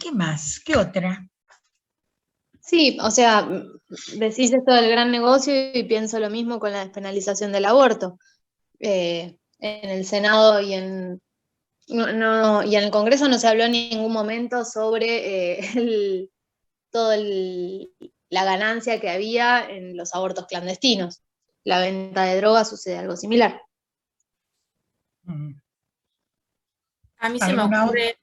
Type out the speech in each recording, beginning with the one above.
¿qué más? ¿Qué otra? Sí, o sea, decís esto del gran negocio y pienso lo mismo con la despenalización del aborto. En el Senado y y en el Congreso no se habló en ningún momento sobre la ganancia que había en los abortos clandestinos. La venta de drogas sucede algo similar. A mí se me ¿Alguna otra? ocurre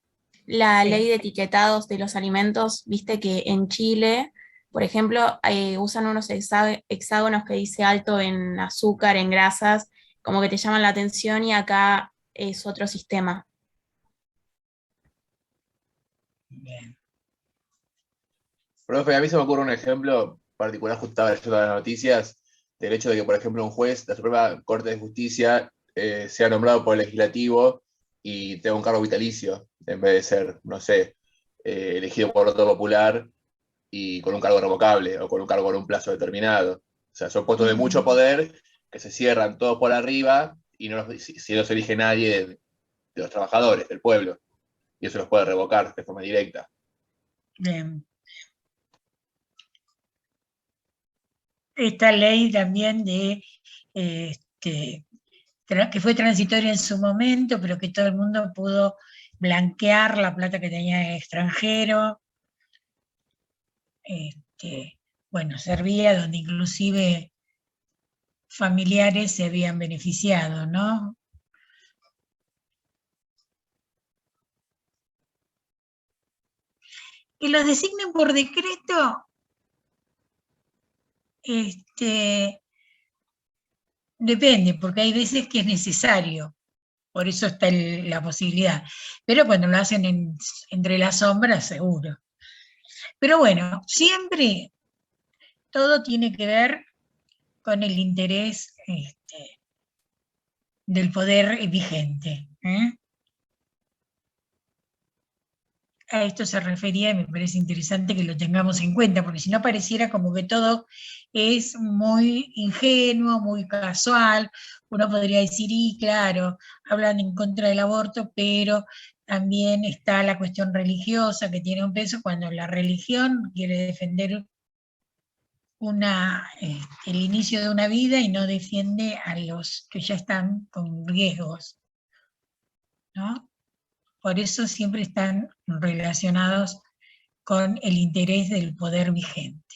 la Sí. ley de etiquetados de los alimentos, viste que en Chile, por ejemplo, usan unos hexágonos que dice alto en azúcar, en grasas, como que te llaman la atención y acá es otro sistema. Bien. Profe, a mí se me ocurre un ejemplo particular, justo estaba leyendo las noticias, del hecho de que, por ejemplo, un juez de la Suprema Corte de Justicia sea nombrado por el legislativo y tenga un cargo vitalicio, en vez de ser, no sé, elegido por voto popular y con un cargo revocable o con un cargo con un plazo determinado. O sea, son puestos de mucho poder que se cierran todos por arriba y si no se elige nadie de los trabajadores, del pueblo. Y eso los puede revocar de forma directa. Bien. Esta ley también que fue transitoria en su momento, pero que todo el mundo pudo blanquear la plata que tenía en el extranjero. Bueno, servía donde inclusive familiares se habían beneficiado, ¿no? Que los designen por decreto, depende, porque hay veces que es necesario, por eso está la posibilidad. Pero cuando lo hacen entre las sombras, seguro. Pero bueno, siempre todo tiene que ver con el interés del poder vigente. A esto se refería y me parece interesante que lo tengamos en cuenta, porque si no pareciera como que todo es muy ingenuo, muy casual. Uno podría decir, y claro, hablan en contra del aborto, pero también está la cuestión religiosa que tiene un peso cuando la religión quiere defender el inicio de una vida y no defiende a los que ya están con riesgos, ¿no? Por eso siempre están relacionados con el interés del poder vigente.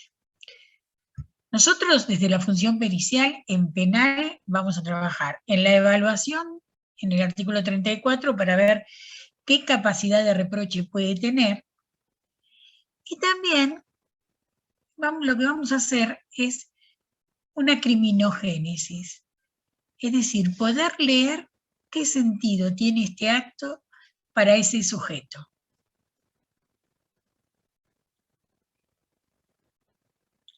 Nosotros desde la función pericial en penal vamos a trabajar en la evaluación, en el artículo 34, para ver qué capacidad de reproche puede tener, y también lo que vamos a hacer es una criminogénesis, es decir, poder leer qué sentido tiene este acto para ese sujeto.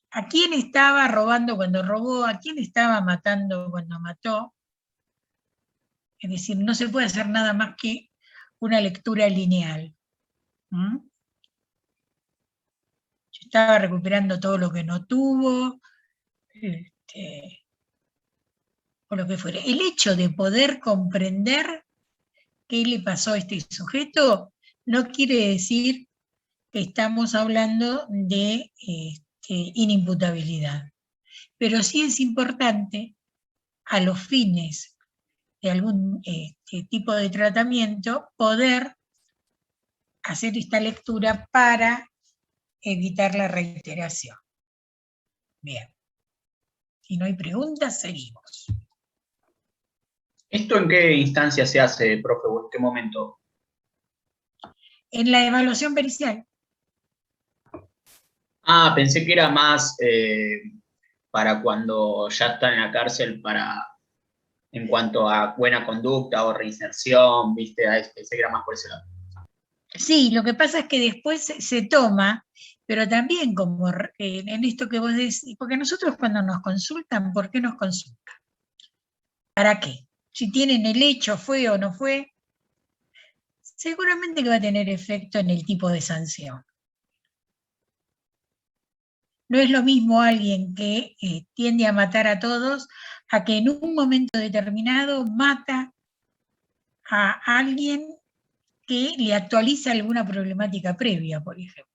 ¿A quién estaba robando cuando robó? ¿A quién estaba matando cuando mató? Es decir, no se puede hacer nada más que una lectura lineal. Yo estaba recuperando todo lo que no tuvo, o lo que fuera. El hecho de poder comprender qué le pasó a este sujeto no quiere decir que estamos hablando de inimputabilidad. Pero sí es importante, a los fines de algún tipo de tratamiento, poder hacer esta lectura para evitar la reiteración. Bien. Si no hay preguntas, seguimos. ¿Esto en qué instancia se hace, profe, o en qué momento? En la evaluación pericial. Ah, pensé que era más para cuando ya está en la cárcel, en cuanto a buena conducta o reinserción, ¿viste? Pensé que era más por ese lado. Sí, lo que pasa es que después se toma, pero también como en esto que vos decís, porque nosotros cuando nos consultan, ¿por qué nos consultan? ¿Para qué? Si tienen el hecho, fue o no fue, seguramente que va a tener efecto en el tipo de sanción. No es lo mismo alguien que tiende a matar a todos, a que en un momento determinado mata a alguien que le actualiza alguna problemática previa, por ejemplo.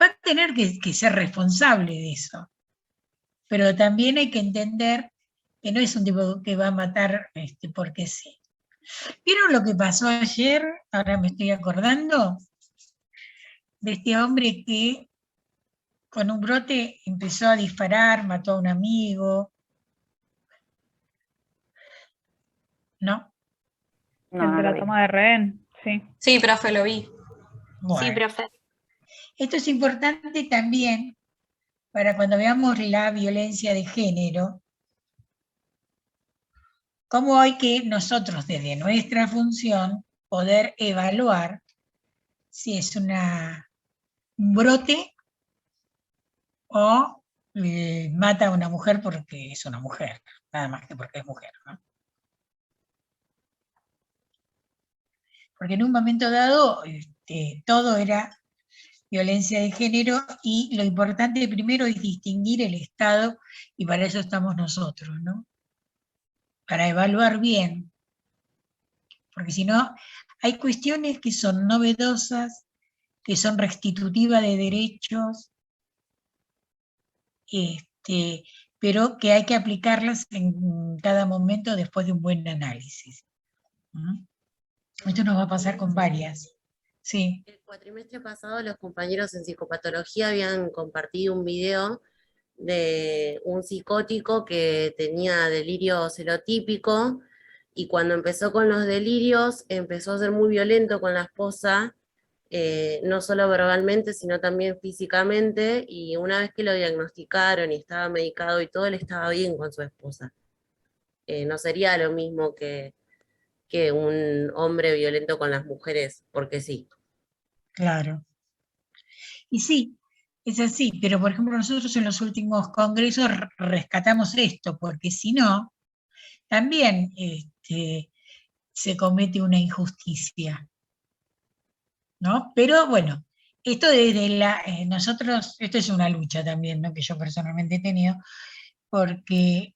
Va a tener que ser responsable de eso. Pero también hay que entender que no es un tipo que va a matar porque sí. ¿Vieron lo que pasó ayer? Ahora me estoy acordando de este hombre que con un brote empezó a disparar, mató a un amigo. ¿No? No, El no de lo la vi. toma de rehén, sí. Sí, profe, lo vi. Bueno, Sí, profe. esto es importante también para cuando veamos la violencia de género, cómo hay que nosotros desde nuestra función poder evaluar si es un brote o mata a una mujer porque es una mujer, nada más que porque es mujer, ¿no? Porque en un momento dado todo era violencia de género y lo importante primero es distinguir el Estado y para eso estamos nosotros, ¿no? Para evaluar bien, porque si no, hay cuestiones que son novedosas, que son restitutivas de derechos, pero que hay que aplicarlas en cada momento después de un buen análisis. ¿Mm? Esto nos va a pasar con varias. Sí. El cuatrimestre pasado los compañeros en psicopatología habían compartido un video de un psicótico que tenía delirio celotípico y cuando empezó con los delirios empezó a ser muy violento con la esposa, no solo verbalmente sino también físicamente, y una vez que lo diagnosticaron y estaba medicado y todo, él estaba bien con su esposa. No sería lo mismo que un hombre violento con las mujeres, porque sí. Claro. Y sí, es así, pero por ejemplo nosotros en los últimos congresos rescatamos esto, porque si no, también se comete una injusticia, ¿no? Pero bueno, esto desde nosotros, esto es una lucha también, ¿no? Que yo personalmente he tenido, porque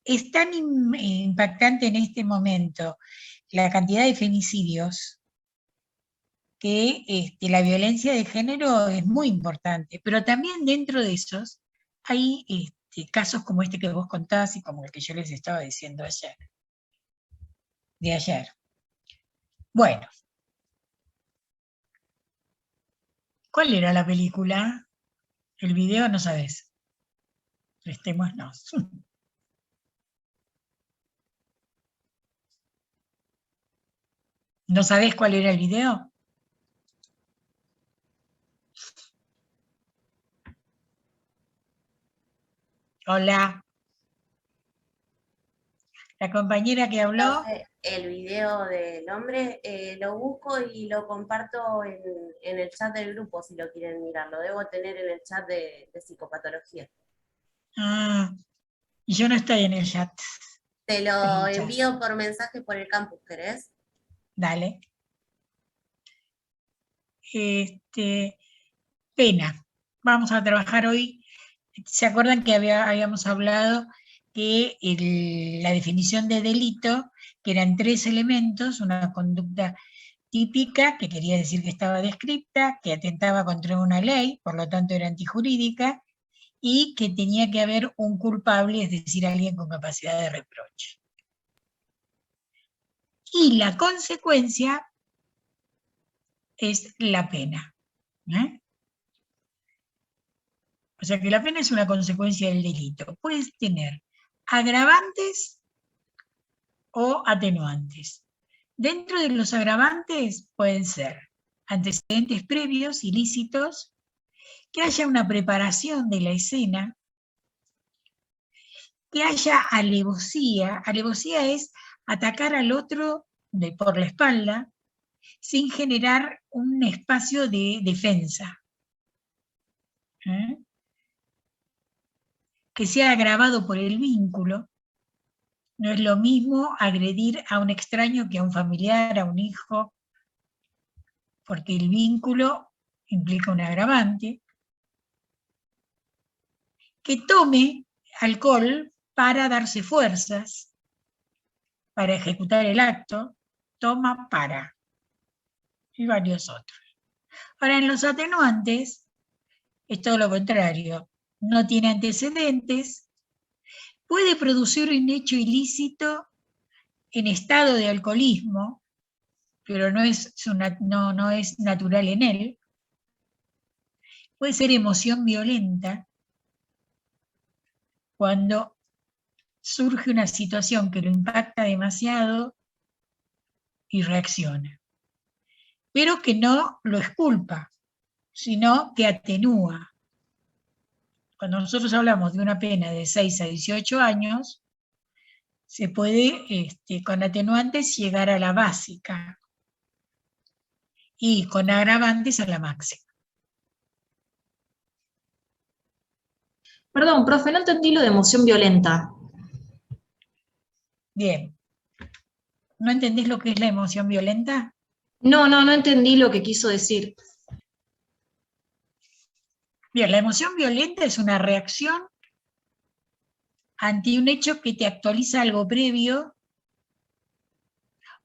es tan impactante en este momento la cantidad de femicidios que la violencia de género es muy importante, pero también dentro de esos hay casos como este que vos contás y como el que yo les estaba diciendo de ayer. Bueno, ¿cuál era la película? El video no sabés. Prestémonos. ¿No sabés cuál era el video? Hola. La compañera que habló. El video del hombre lo busco y lo comparto en el chat del grupo si lo quieren mirar. Lo debo tener en el chat de psicopatología. Ah, y yo no estoy en el chat. Te En lo el chat. envío por mensaje por el campus, ¿querés? Dale. Pena. Vamos a trabajar hoy. ¿Se acuerdan que habíamos hablado que la definición de delito, que eran 3 elementos, una conducta típica, que quería decir que estaba descripta, que atentaba contra una ley, por lo tanto era antijurídica, y que tenía que haber un culpable, es decir, alguien con capacidad de reproche. Y la consecuencia es la pena. O sea que la pena es una consecuencia del delito. Puedes tener agravantes o atenuantes. Dentro de los agravantes pueden ser antecedentes previos, ilícitos, que haya una preparación de la escena, que haya alevosía. Alevosía es atacar al otro por la espalda sin generar un espacio de defensa. Que sea agravado por el vínculo. No es lo mismo agredir a un extraño que a un familiar, a un hijo, porque el vínculo implica un agravante. Que tome alcohol para darse fuerzas, para ejecutar el acto, toma para, y varios otros. Ahora, en los atenuantes, es todo lo contrario. No tiene antecedentes, puede producir un hecho ilícito en estado de alcoholismo, pero no es natural en él. Puede ser emoción violenta cuando surge una situación que lo impacta demasiado y reacciona. Pero que no lo exculpa, sino que atenúa. Cuando nosotros hablamos de una pena de 6 a 18 años, se puede, con atenuantes, llegar a la básica y con agravantes a la máxima. Perdón, profe, no entendí lo de emoción violenta. Bien. ¿No entendés lo que es la emoción violenta? No entendí lo que quiso decir. Bien, la emoción violenta es una reacción ante un hecho que te actualiza algo previo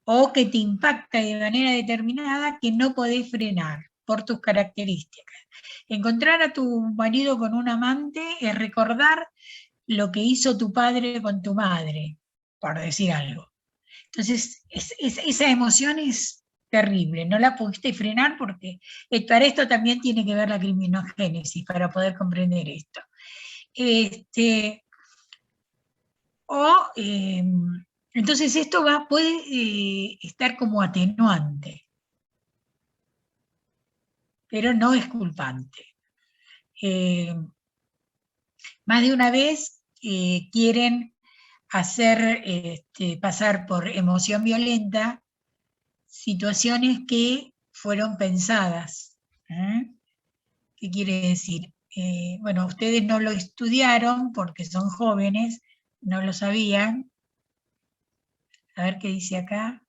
o que te impacta de manera determinada que no podés frenar por tus características. Encontrar a tu marido con un amante es recordar lo que hizo tu padre con tu madre, por decir algo. Entonces, esa emoción es terrible, no la pudiste frenar porque para esto también tiene que ver la criminogénesis, para poder comprender esto. Entonces esto puede estar como atenuante, pero no es culpante. Más de una vez quieren hacer pasar por emoción violenta situaciones que fueron pensadas. ¿Qué quiere decir? Bueno, ustedes no lo estudiaron porque son jóvenes, no lo sabían. A ver qué dice acá.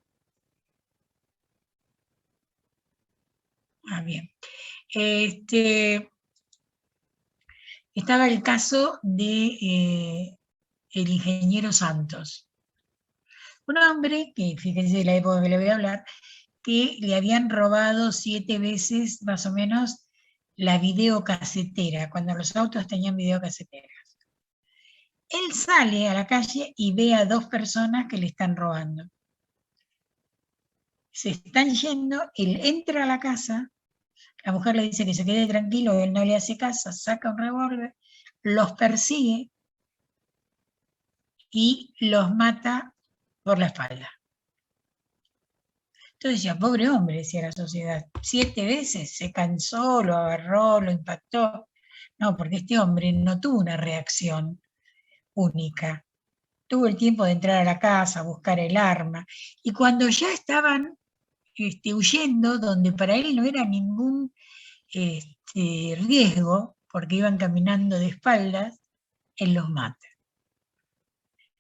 Ah, bien. Estaba el caso de el ingeniero Santos. Un hombre, que fíjense de la época que le voy a hablar, que le habían robado 7 veces más o menos la videocasetera, cuando los autos tenían videocaseteras. Él sale a la calle y ve a 2 personas que le están robando. Se están yendo, él entra a la casa, la mujer le dice que se quede tranquilo, él no le hace caso, saca un revólver, los persigue y los mata por la espalda. Entonces decía, pobre hombre, decía la sociedad, 7 veces se cansó, lo agarró, lo impactó. No, porque este hombre no tuvo una reacción única. Tuvo el tiempo de entrar a la casa, buscar el arma, y cuando ya estaban huyendo, donde para él no era ningún riesgo, porque iban caminando de espaldas, él los mata.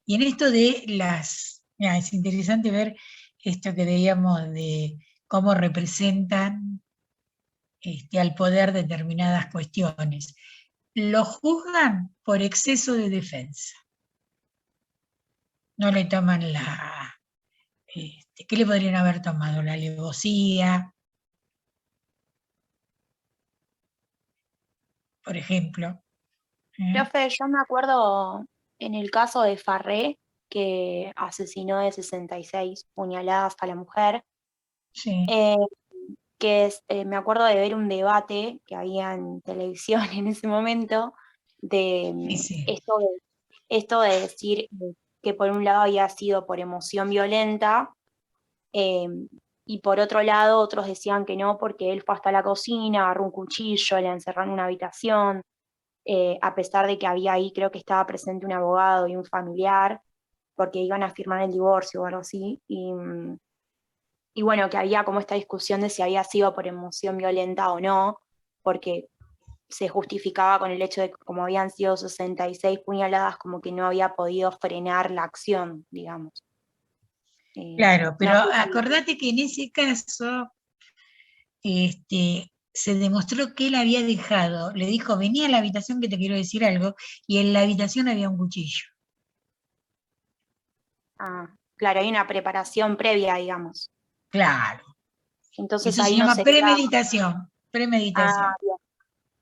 Y en esto es interesante ver esto que veíamos de cómo representan al poder determinadas cuestiones. Lo juzgan por exceso de defensa. No le toman ¿qué le podrían haber tomado? La alevosía, por ejemplo. Profe, yo me acuerdo en el caso de Farré, que asesinó de 66 puñaladas a la mujer, Sí. Me acuerdo de ver un debate que había en televisión en ese momento, de Sí. esto de decir que por un lado había sido por emoción violenta, y por otro lado otros decían que no, porque él fue hasta la cocina, agarró un cuchillo, la encerró en una habitación, a pesar de que había ahí, creo que estaba presente un abogado y un familiar, porque iban a firmar el divorcio o algo así, y bueno, que había como esta discusión de si había sido por emoción violenta o no, porque se justificaba con el hecho de que como habían sido 66 puñaladas, como que no había podido frenar la acción, digamos. Claro, pero no sé acordate que en ese caso se demostró que él había dejado, le dijo, vení a la habitación que te quiero decir algo, y en la habitación había un cuchillo. Claro, hay una preparación previa, digamos. Claro. Entonces Eso se ahí no llama sería... premeditación. Premeditación, Ah, bien.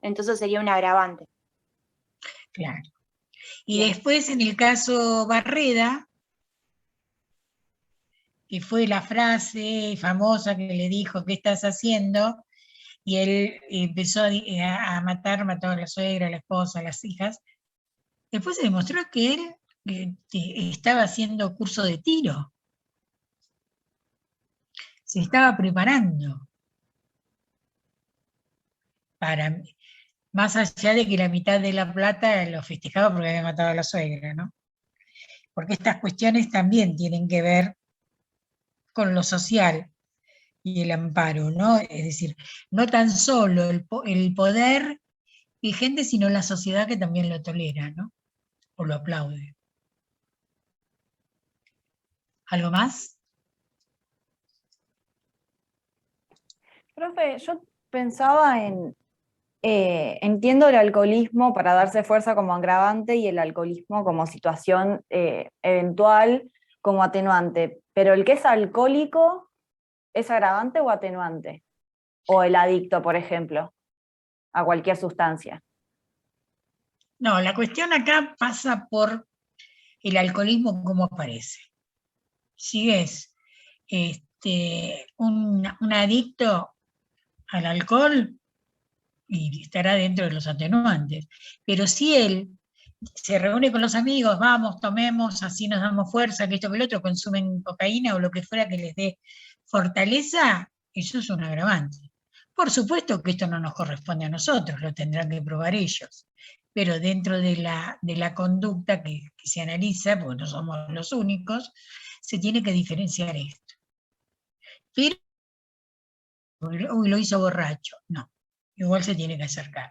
Entonces sería un agravante. claro. Y Bien. después en el caso Barreda, que fue la frase famosa que le dijo, ¿qué estás haciendo? Y él empezó a matar, mató a la suegra, a la esposa, a las hijas. Después se demostró que él estaba haciendo curso de tiro. Se estaba preparando para, más allá de que la mitad de la plata lo festejaba porque había matado a la suegra, ¿no? Porque estas cuestiones también tienen que ver con lo social y el amparo, ¿no? Es decir, no tan solo el poder vigente, sino la sociedad que también lo tolera, ¿no? O lo aplaude. ¿Algo más? Profe, yo pensaba entiendo el alcoholismo para darse fuerza como agravante y el alcoholismo como situación eventual como atenuante, pero el que es alcohólico, ¿es agravante o atenuante? O el adicto, por ejemplo, a cualquier sustancia. No, la cuestión acá pasa por el alcoholismo como aparece. Si es un adicto al alcohol, y estará dentro de los atenuantes. Pero si él se reúne con los amigos, vamos, tomemos, así nos damos fuerza, que esto que el otro, consumen cocaína o lo que fuera que les dé fortaleza, eso es un agravante. Por supuesto que esto no nos corresponde a nosotros, lo tendrán que probar ellos, pero dentro de la conducta que se analiza, porque no somos los únicos, se tiene que diferenciar esto. Pero, uy, lo hizo borracho, no, igual se tiene que acercar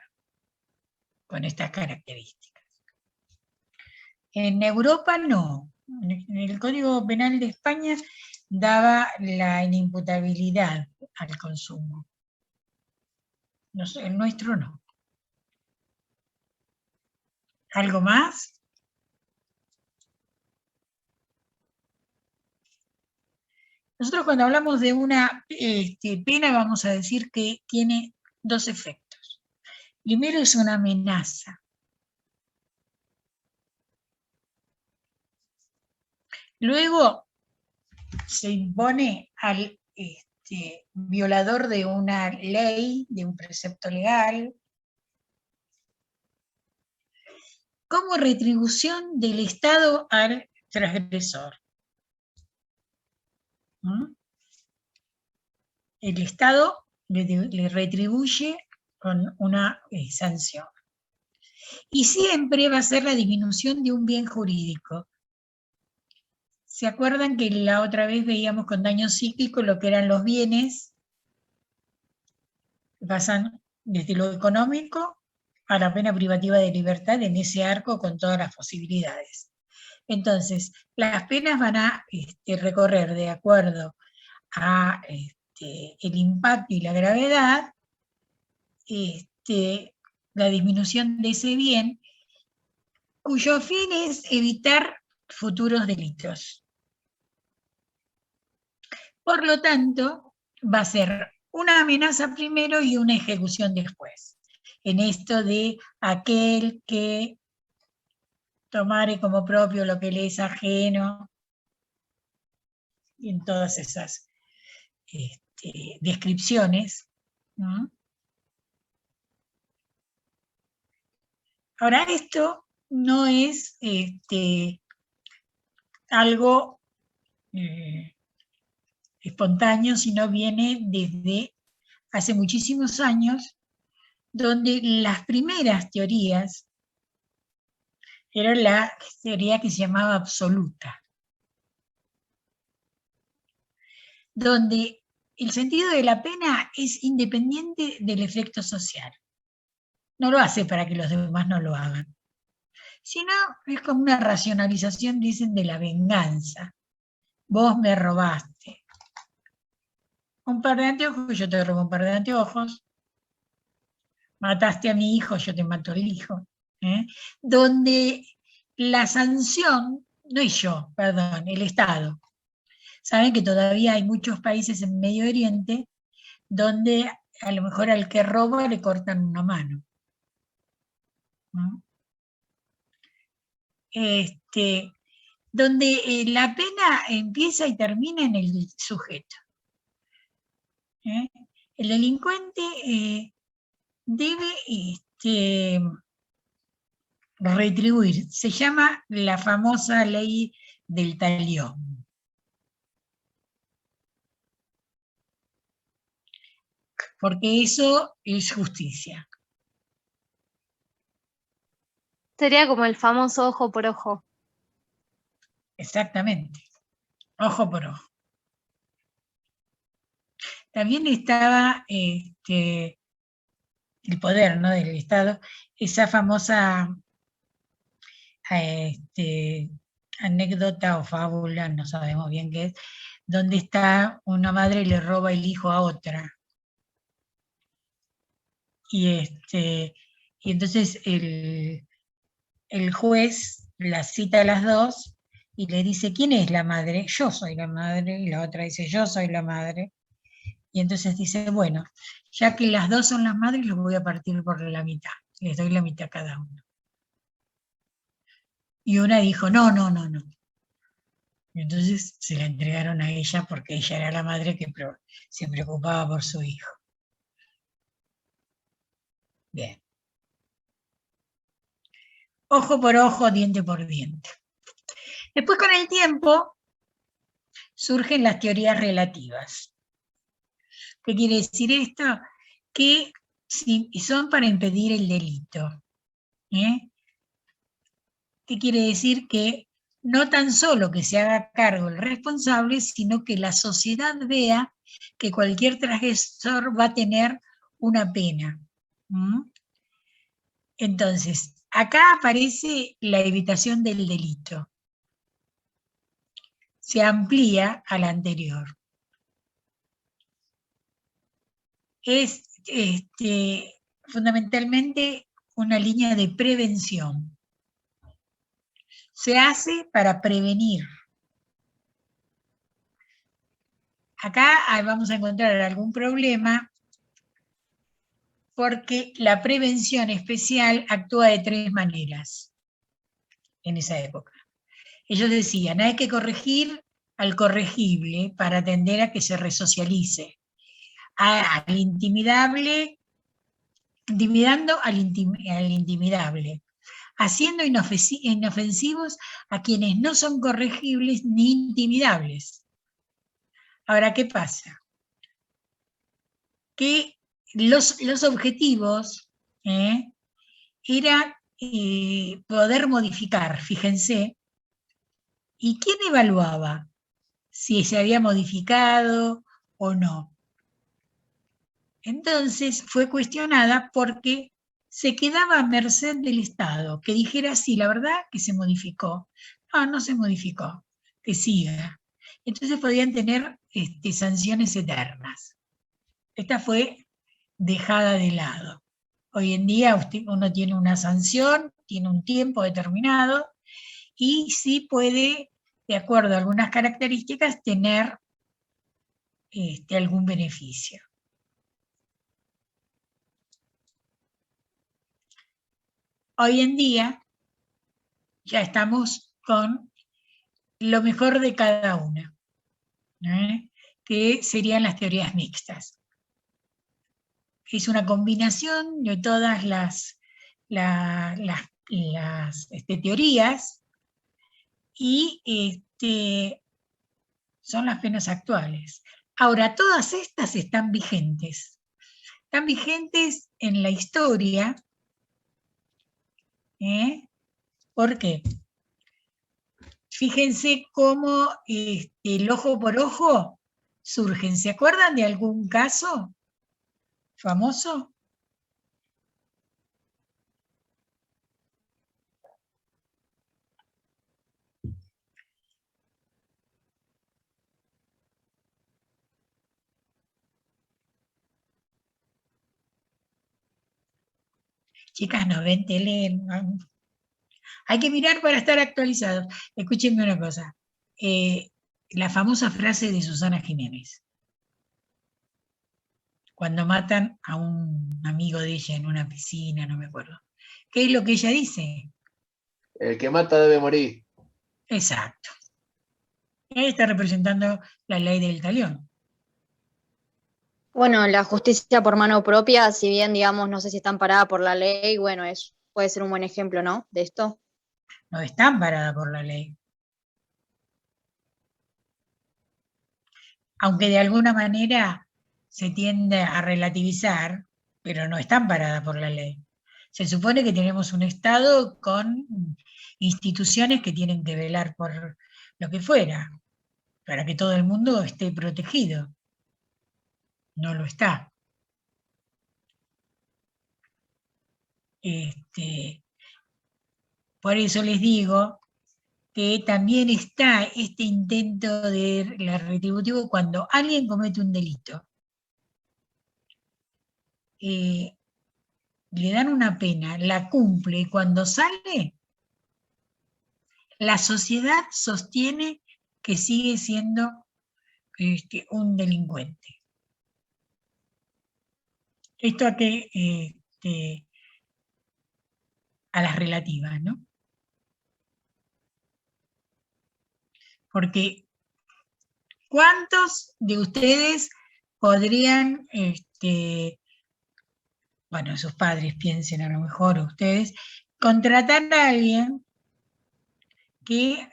con estas características. En Europa no. En el Código Penal de España daba la inimputabilidad al consumo. El nuestro no. ¿Algo más? Nosotros cuando hablamos de una pena vamos a decir que tiene dos efectos. Primero es una amenaza. Luego se impone al violador de una ley, de un precepto legal, como retribución del Estado al transgresor. ¿Mm? El Estado le retribuye con una sanción. Y siempre va a ser la disminución de un bien jurídico. ¿Se acuerdan que la otra vez veíamos con daño psíquico lo que eran los bienes? Pasan desde lo económico a la pena privativa de libertad en ese arco con todas las posibilidades. Entonces, las penas van a recorrer de acuerdo a el impacto y la gravedad, la disminución de ese bien, cuyo fin es evitar futuros delitos. Por lo tanto, va a ser una amenaza primero y una ejecución después. En esto de aquel que tomare como propio lo que le es ajeno, y en todas esas descripciones, ¿no? Ahora, esto no es algo espontáneo, sino viene desde hace muchísimos años, donde las primeras teorías era la teoría que se llamaba absoluta, donde el sentido de la pena es independiente del efecto social. No lo hace para que los demás no lo hagan, sino es como una racionalización, dicen, de la venganza. Vos me robaste un par de anteojos, yo te robo un par de anteojos, mataste a mi hijo, yo te mato el hijo. Donde la sanción, no es yo, perdón, el Estado, Saben que todavía hay muchos países en Medio Oriente donde a lo mejor al que roba le cortan una mano. ¿No? Donde la pena empieza y termina en el sujeto. El delincuente debe retribuir. Se llama la famosa ley del talión. Porque eso es justicia. Sería como el famoso ojo por ojo. Exactamente. Ojo por ojo. También estaba el poder, ¿no?, del Estado, esa famosa anécdota o fábula, no sabemos bien qué es, donde está una madre y le roba el hijo a otra. Y entonces el juez las cita a las dos y le dice, ¿quién es la madre? Yo soy la madre, y la otra dice, yo soy la madre. Y entonces dice, bueno, ya que las dos son las madres, los voy a partir por la mitad, les doy la mitad a cada uno. Y una dijo, no, no, no, no. Y entonces se la entregaron a ella porque ella era la madre que se preocupaba por su hijo. Bien. Ojo por ojo, diente por diente. Después, con el tiempo, surgen las teorías relativas. ¿Qué quiere decir esto? Que son para impedir el delito. ¿Qué quiere decir? Que no tan solo que se haga cargo el responsable, sino que la sociedad vea que cualquier transgresor va a tener una pena. Entonces, acá aparece la evitación del delito. Se amplía a la anterior. Es fundamentalmente una línea de prevención. Se hace para prevenir. Acá vamos a encontrar algún problema porque la prevención especial actúa de tres maneras en esa época. Ellos decían, hay que corregir al corregible para atender a que se resocialice. Al intimidable, intimidando al intimidable, haciendo inofensivos a quienes no son corregibles ni intimidables. Ahora, ¿qué pasa? Que los objetivos era poder modificar, fíjense, ¿y quién evaluaba si se había modificado o no? Entonces fue cuestionada porque se quedaba a merced del Estado, que dijera, sí, la verdad que se modificó. No, no se modificó, que siga. Entonces podían tener sanciones eternas. Esta fue dejada de lado. Hoy en día uno tiene una sanción, tiene un tiempo determinado, y sí puede, de acuerdo a algunas características, tener algún beneficio. Hoy en día ya estamos con lo mejor de cada una, que serían las teorías mixtas. Es una combinación de todas las teorías y son las penas actuales. Ahora, todas estas están vigentes. Están vigentes en la historia. ¿Por qué? Fíjense cómo el ojo por ojo surgen. ¿Se acuerdan de algún caso famoso? Chicas, no ven tele. Hay que mirar para estar actualizados. Escúchenme una cosa. la famosa frase de Susana Jiménez, cuando matan a un amigo de ella en una piscina, no me acuerdo. ¿Qué es lo que ella dice? El que mata debe morir. Exacto. Ahí está representando la ley del talión. Bueno, la justicia por mano propia, si bien, digamos, no sé si está amparada por la ley, bueno, puede ser un buen ejemplo, ¿no? De esto. No está amparada por la ley. Aunque de alguna manera se tiende a relativizar, pero no está amparada por la ley. Se supone que tenemos un Estado con instituciones que tienen que velar por lo que fuera, para que todo el mundo esté protegido. No lo está. Por eso les digo que también está este intento de la retributivo cuando alguien comete un delito. Le dan una pena, la cumple, y cuando sale, la sociedad sostiene que sigue siendo un delincuente. Esto a las relativas, ¿no? Porque ¿cuántos de ustedes podrían, bueno, sus padres piensen a lo mejor, ustedes, contratar a alguien que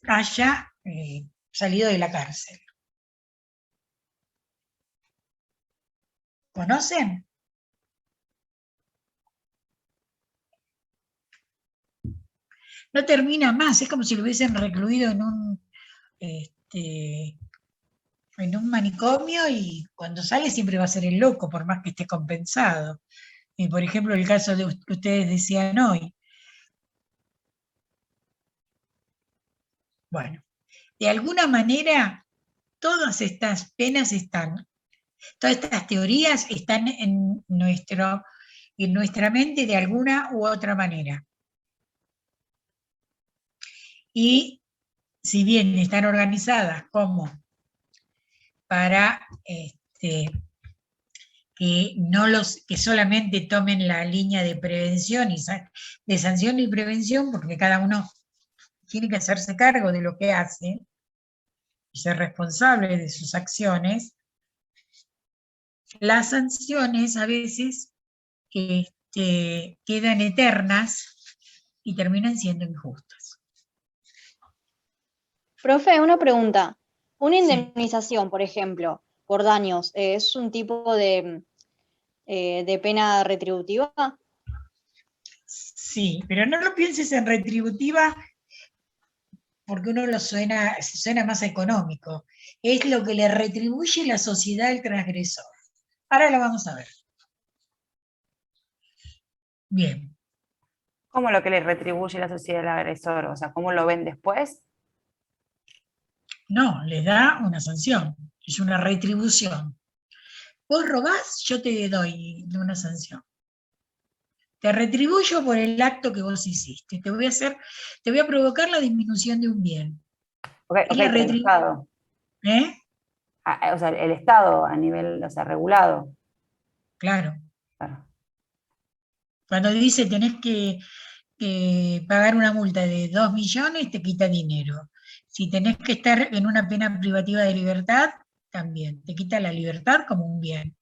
haya salido de la cárcel? ¿Conocen? No termina más, es como si lo hubiesen recluido en un manicomio y cuando sale siempre va a ser el loco, por más que esté compensado. Por ejemplo, el caso que ustedes decían hoy. Bueno, de alguna manera todas estas penas todas estas teorías están en nuestra mente de alguna u otra manera. Y si bien están organizadas como para que solamente tomen la línea de prevención de sanción y prevención, porque cada uno tiene que hacerse cargo de lo que hace y ser responsable de sus acciones, las sanciones a veces quedan eternas y terminan siendo injustas. Profe, una pregunta. Una Sí. indemnización, por ejemplo, por daños, ¿es un tipo de pena retributiva? Sí, pero no lo pienses en retributiva porque uno suena más económico. Es lo que le retribuye la sociedad al transgresor. Ahora lo vamos a ver. Bien. ¿Cómo lo que le retribuye la sociedad al agresor? O sea, ¿cómo lo ven después? No, le da una sanción, es una retribución. Vos robás, yo te doy una sanción. Te retribuyo por el acto que vos hiciste. Te voy a provocar la disminución de un bien. Okay, pero el Estado. ¿Eh? O sea, el Estado a nivel, o sea, regulado. Claro. Claro. Cuando dice tenés que pagar una multa de 2 millones, te quita dinero. Si tenés que estar en una pena privativa de libertad, también. Te quita la libertad como un bien.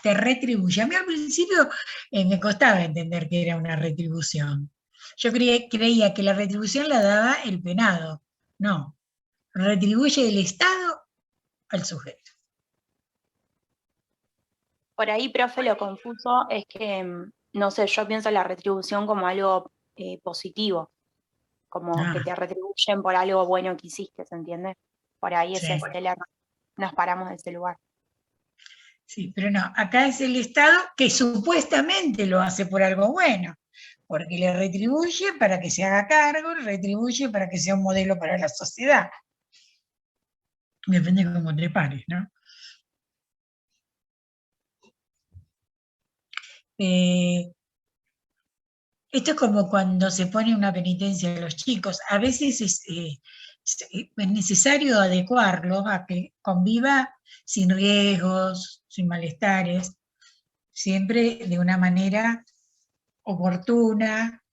Te retribuye. A mí al principio me costaba entender que era una retribución. Yo creía que la retribución la daba el penado. No, retribuye el Estado al sujeto. Por ahí, profe, lo confuso es que, no sé, yo pienso la retribución como algo positivo, como que te retribuyen por algo bueno que hiciste, ¿se entiende? Por ahí Sí. es el error. Nos paramos de ese lugar. Sí, pero no, acá es el Estado que supuestamente lo hace por algo bueno, porque le retribuye para que se haga cargo, le retribuye para que sea un modelo para la sociedad. Depende de cómo te pares, ¿no? Esto es como cuando se pone una penitencia a los chicos. A veces es necesario adecuarlo a que conviva sin riesgos, sin malestares, siempre de una manera oportuna,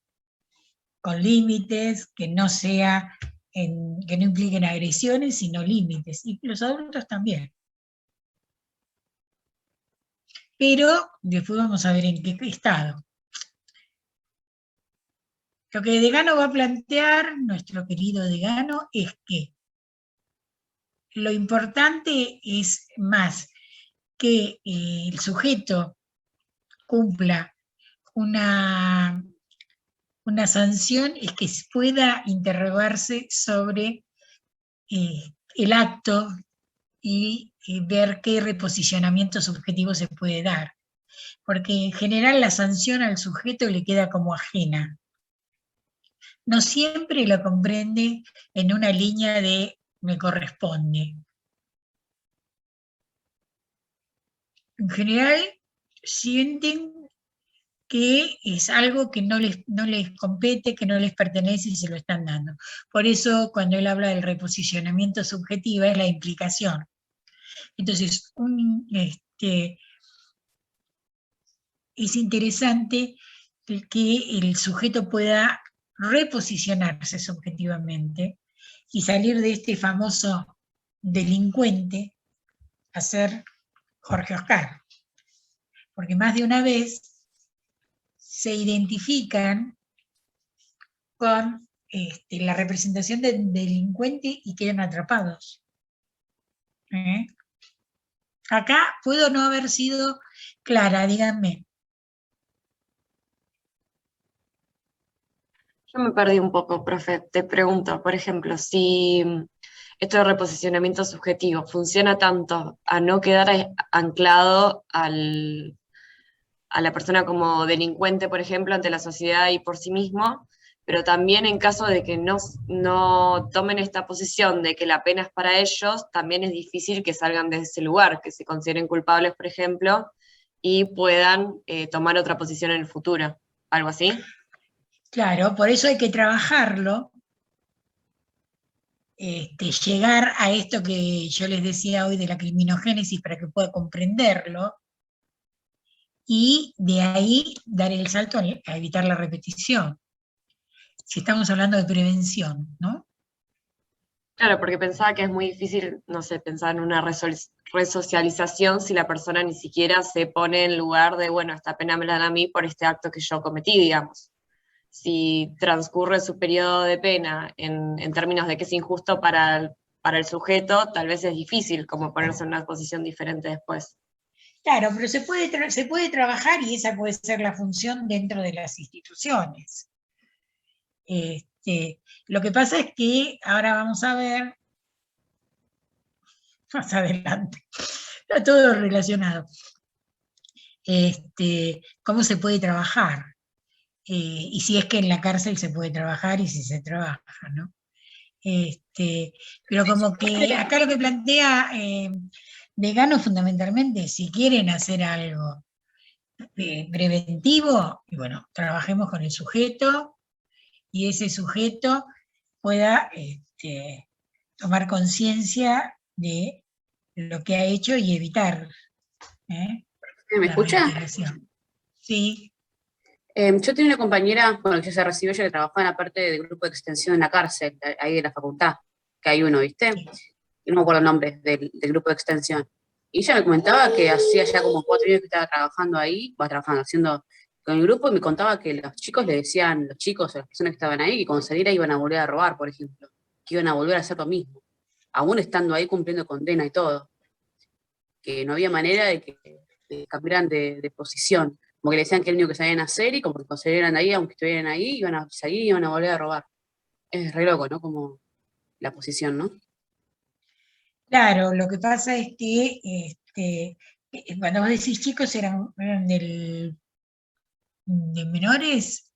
con límites, que no impliquen agresiones, sino límites. Y los adultos también. Pero después vamos a ver en qué estado. Lo que Degano va a plantear, nuestro querido Degano, es que lo importante es más que el sujeto cumpla una sanción, es que pueda interrogarse sobre el acto y ver qué reposicionamiento subjetivo se puede dar. Porque en general la sanción al sujeto le queda como ajena. No siempre lo comprende en una línea de me corresponde. En general sienten que es algo que no les compete, que no les pertenece y se lo están dando. Por eso cuando él habla del reposicionamiento subjetivo es la implicación. Entonces, es interesante que el sujeto pueda reposicionarse subjetivamente y salir de este famoso delincuente a ser Jorge Oscar. Porque más de una vez se identifican con la representación del delincuente y quedan atrapados. Acá puedo no haber sido clara, díganme. Yo me perdí un poco, profe. Te pregunto, por ejemplo, si esto de reposicionamiento subjetivo funciona tanto a no quedar anclado a la persona como delincuente, por ejemplo, ante la sociedad y por sí mismo, pero también en caso de que no tomen esta posición de que la pena es para ellos, también es difícil que salgan de ese lugar, que se consideren culpables, por ejemplo, y puedan tomar otra posición en el futuro. ¿Algo así? Claro, por eso hay que trabajarlo, llegar a esto que yo les decía hoy de la criminogénesis para que pueda comprenderlo, y de ahí dar el salto a evitar la repetición. Si estamos hablando de prevención, ¿no? Claro, porque pensaba que es muy difícil, no sé, pensar en una resocialización si la persona ni siquiera se pone en lugar de, bueno, esta pena me la dan a mí por este acto que yo cometí, digamos. Si transcurre su periodo de pena en términos de que es injusto para el sujeto, tal vez es difícil como ponerse en una posición diferente después. Claro, pero se puede trabajar y esa puede ser la función dentro de las instituciones. Lo que pasa es que ahora vamos a ver, más adelante, está todo relacionado, cómo se puede trabajar. Y si es que en la cárcel se puede trabajar y si se trabaja, ¿no? Pero como que acá lo que plantea Degano fundamentalmente, si quieren hacer algo preventivo, y bueno, trabajemos con el sujeto y ese sujeto pueda tomar conciencia de lo que ha hecho y evitar. ¿Me escucha? Sí. Yo tenía una compañera, bueno, que ya se recibió, ella que trabajaba en la parte del grupo de extensión en la cárcel, ahí de la facultad, que hay uno, ¿viste? Y no me acuerdo el nombre del grupo de extensión. Y ella me comentaba que hacía ya como 4 años que estaba trabajando ahí, haciendo con el grupo, y me contaba que los chicos le decían, los chicos o las personas que estaban ahí, que cuando saliera iban a volver a robar, por ejemplo, que iban a volver a hacer lo mismo, aún estando ahí cumpliendo condena y todo. Que no había manera de que cambiaran de posición. Como que le decían que era el único que sabían hacer y como que consideraran ahí, aunque estuvieran ahí, iban a seguir y iban a volver a robar. Es re loco, ¿no? Como la posición, ¿no? Claro, lo que pasa es que cuando vos decís chicos eran de menores.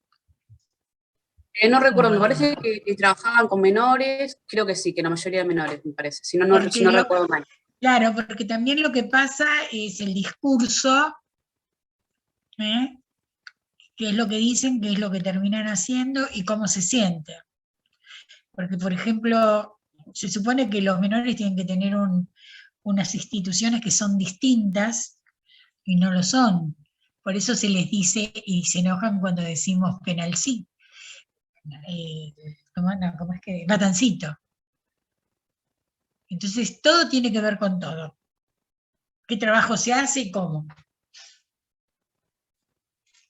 No recuerdo, me parece que trabajaban con menores, creo que sí, que la mayoría de menores, me parece, si no recuerdo mal. Claro, porque también lo que pasa es el discurso qué es lo que dicen, qué es lo que terminan haciendo y cómo se sienten. Porque, por ejemplo, se supone que los menores tienen que tener unas instituciones que son distintas y no lo son. Por eso se les dice, y se enojan cuando decimos penal sí. ¿Cómo es que? Batancito. Entonces, todo tiene que ver con todo. ¿Qué trabajo se hace y cómo?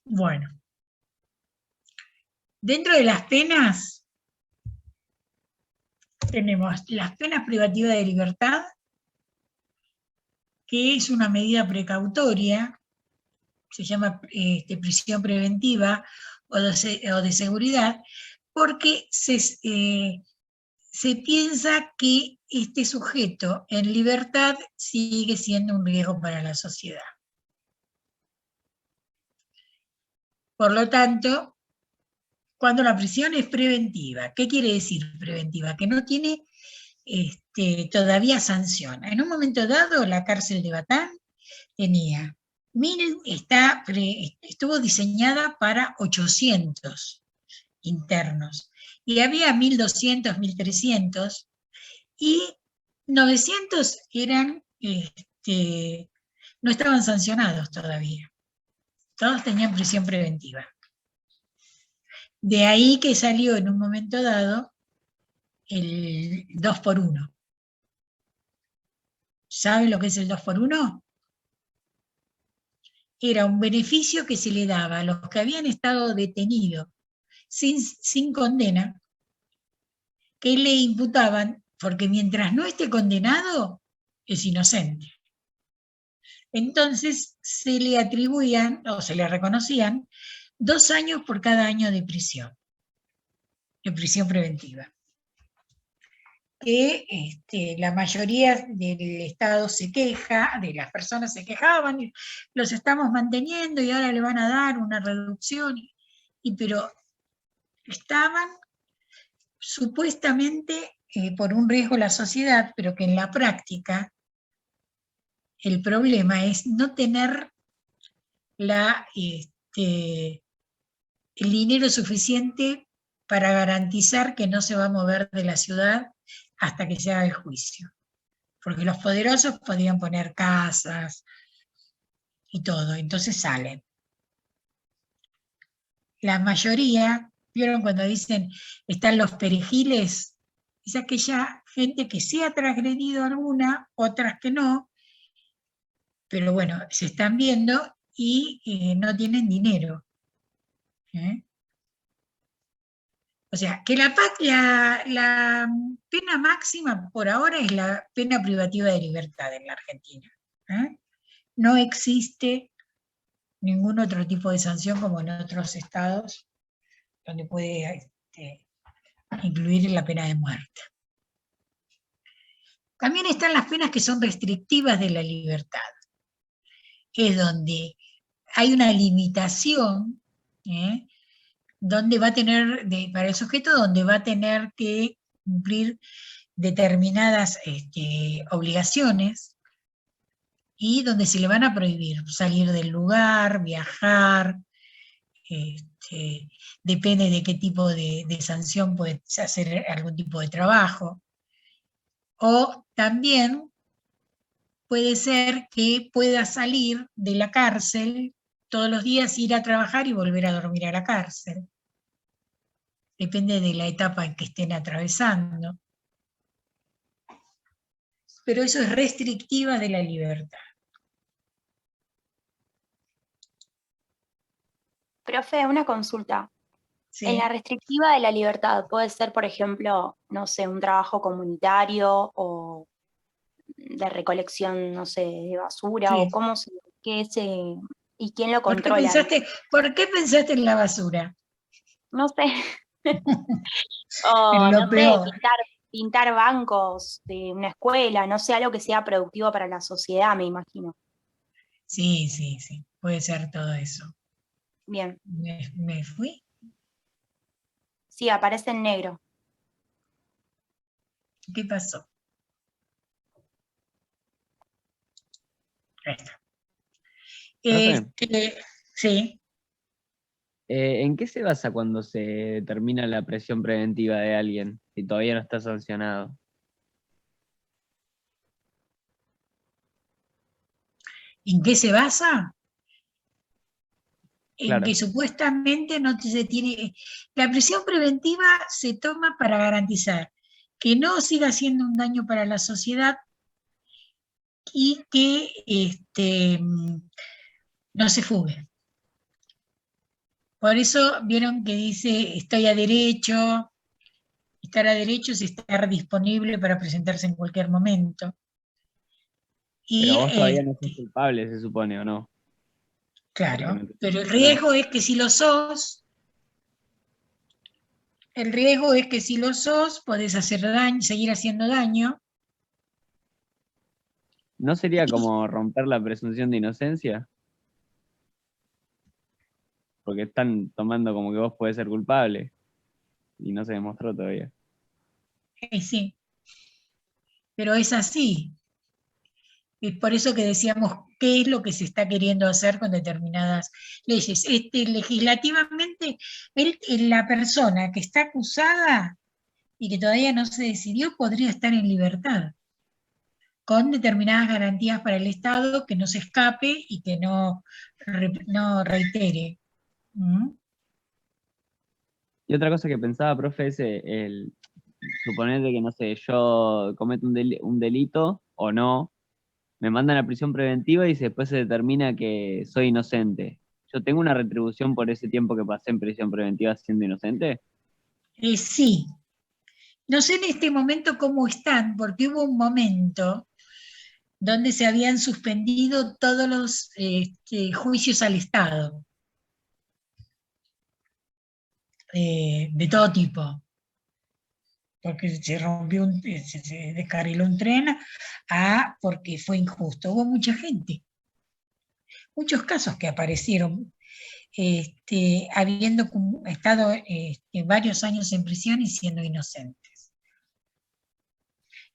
Bueno. Dentro de las penas, tenemos las penas privativas de libertad, que es una medida precautoria, se llama prisión preventiva o de seguridad, porque se piensa que este sujeto en libertad sigue siendo un riesgo para la sociedad. Por lo tanto, cuando la prisión es preventiva, ¿qué quiere decir preventiva? Que no tiene todavía sanción. En un momento dado, la cárcel de Batán tenía estuvo diseñada para 800 internos, y había 1.200, 1.300, y 900 eran, no estaban sancionados todavía. Todos tenían prisión preventiva. De ahí que salió en un momento dado el 2x1. ¿Saben lo que es el 2x1? Era un beneficio que se le daba a los que habían estado detenidos sin condena, que le imputaban, porque mientras no esté condenado, es inocente. Entonces se le atribuían, o se le reconocían, 2 años por cada año de prisión preventiva. Que la mayoría del Estado se queja, de las personas se quejaban, y los estamos manteniendo y ahora le van a dar una reducción, pero estaban supuestamente por un riesgo a la sociedad, pero que en la práctica el problema es no tener el dinero suficiente para garantizar que no se va a mover de la ciudad hasta que se haga el juicio. Porque los poderosos podían poner casas y todo, entonces salen. La mayoría, ¿vieron cuando dicen están los perejiles? Es aquella gente que sí ha transgredido alguna, otras que no, pero bueno, se están viendo y no tienen dinero. O sea, que la pena máxima por ahora es la pena privativa de libertad en la Argentina. No existe ningún otro tipo de sanción como en otros estados, donde puede incluir la pena de muerte. También están las penas que son restrictivas de la libertad. Es donde hay una limitación, donde va a tener, para el sujeto, donde va a tener que cumplir determinadas obligaciones, y donde se le van a prohibir salir del lugar, viajar, depende de qué tipo de sanción, puede hacer algún tipo de trabajo. O también puede ser que pueda salir de la cárcel todos los días, ir a trabajar y volver a dormir a la cárcel. Depende de la etapa en que estén atravesando. Pero eso es restrictiva de la libertad. Profe, una consulta. Sí. En la restrictiva de la libertad, ¿puede ser, por ejemplo, no sé, un trabajo comunitario o de recolección, no sé, de basura? Sí. ¿O cómo y quién lo controla? ¿Por qué pensaste en la basura? No sé. O, Lo no peor. sé, pintar bancos de una escuela, no sé, algo que sea productivo para la sociedad, me imagino. Sí, puede ser todo eso. Bien. ¿Me fui? Sí, aparece en negro. ¿Qué pasó? Ahí está. Profe, Sí. ¿En qué se basa cuando se determina la prisión preventiva de alguien si todavía no está sancionado? ¿En qué se basa? En Claro. que supuestamente no se tiene... La prisión preventiva se toma para garantizar que no siga haciendo un daño para la sociedad y que no se fugue. Por eso vieron que dice, estoy a derecho, estar a derecho es estar disponible para presentarse en cualquier momento. Y, Pero vos todavía no sos culpable, se supone, ¿o no? claro, pero el riesgo es que si lo sos, podés hacer daño, seguir haciendo daño. ¿No sería como romper la presunción de inocencia? Porque están tomando como que vos podés ser culpable y no se demostró todavía. Sí, pero es así. Es por eso que decíamos qué es lo que se está queriendo hacer con determinadas leyes. Legislativamente, la persona que está acusada y que todavía no se decidió podría estar en libertad, con determinadas garantías para el Estado, que no se escape y que no reitere. ¿Mm? Y otra cosa que pensaba, profe, es suponete que, no sé, yo cometo un delito o no, me mandan a prisión preventiva y después se determina que soy inocente. ¿Yo tengo una retribución por ese tiempo que pasé en prisión preventiva siendo inocente? Sí. No sé en este momento cómo están, porque hubo un momento donde se habían suspendido todos los juicios al Estado, de todo tipo, porque se rompió, se descarriló un tren, porque fue injusto. Hubo mucha gente, muchos casos que aparecieron, habiendo estado varios años en prisión y siendo inocentes.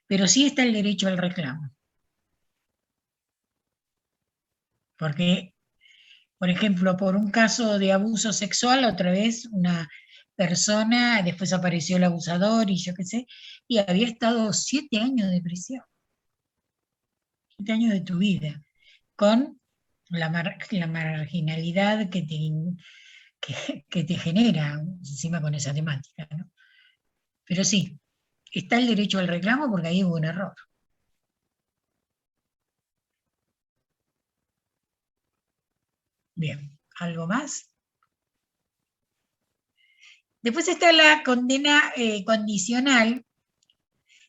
Pero sí está el derecho al reclamo. Porque, por ejemplo, por un caso de abuso sexual, otra vez una persona, después apareció el abusador y yo qué sé, y había estado 7 años de prisión. 7 años de tu vida, con la marginalidad que te genera, encima con esa temática, ¿no? Pero sí, está el derecho al reclamo porque ahí hubo un error. Bien, ¿algo más? Después está la condena condicional,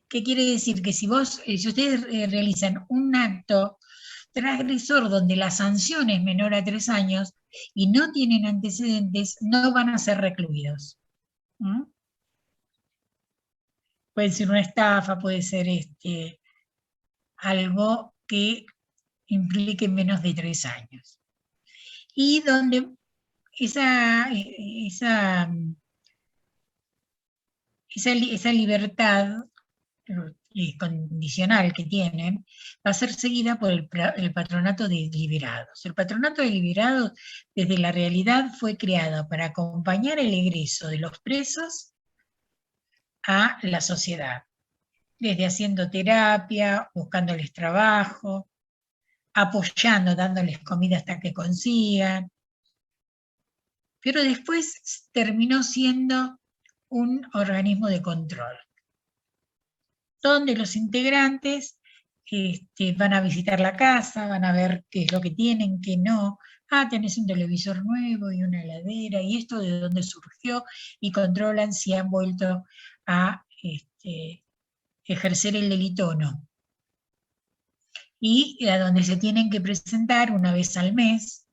que quiere decir que si ustedes realizan un acto transgresor donde la sanción es menor a 3 años y no tienen antecedentes, no van a ser recluidos. ¿Mm? Puede ser una estafa, puede ser algo que implique menos de 3 años. Y donde esa libertad condicional que tienen va a ser seguida por el patronato de liberados. El patronato de liberados desde la realidad fue creado para acompañar el egreso de los presos a la sociedad, desde haciendo terapia, buscándoles trabajo, apoyando, dándoles comida hasta que consigan, pero después terminó siendo un organismo de control, donde los integrantes van a visitar la casa, van a ver qué es lo que tienen, qué no. Tenés un televisor nuevo y una heladera, y esto de dónde surgió, y controlan si han vuelto a ejercer el delito o no. Y a donde se tienen que presentar una vez al mes,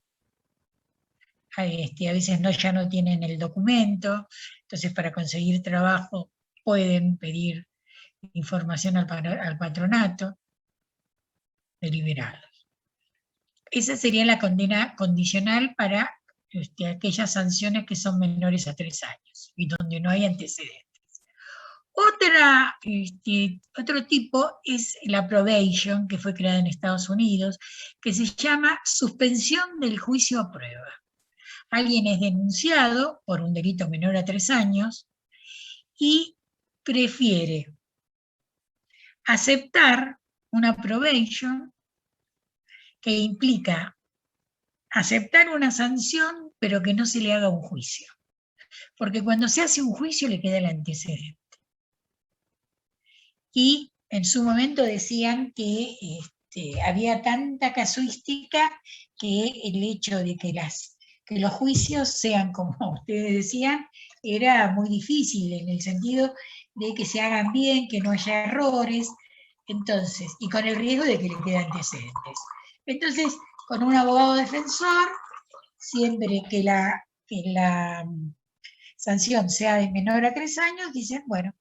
a veces ya no tienen el documento, entonces para conseguir trabajo pueden pedir información al patronato de liberados. Esa sería la condena condicional para aquellas sanciones que son menores a 3 años y donde no hay antecedentes. Otro tipo es la probation, que fue creada en Estados Unidos, que se llama suspensión del juicio a prueba. alguien es denunciado por un delito menor a 3 años y prefiere aceptar una probation que implica aceptar una sanción, pero que no se le haga un juicio. Porque cuando se hace un juicio le queda el antecedente. Y en su momento decían que había tanta casuística que el hecho de que los juicios sean como ustedes decían, era muy difícil en el sentido de que se hagan bien, que no haya errores, entonces, y con el riesgo de que le queden antecedentes. Entonces, con un abogado defensor, siempre que la sanción sea de menor a 3 años, dicen, bueno,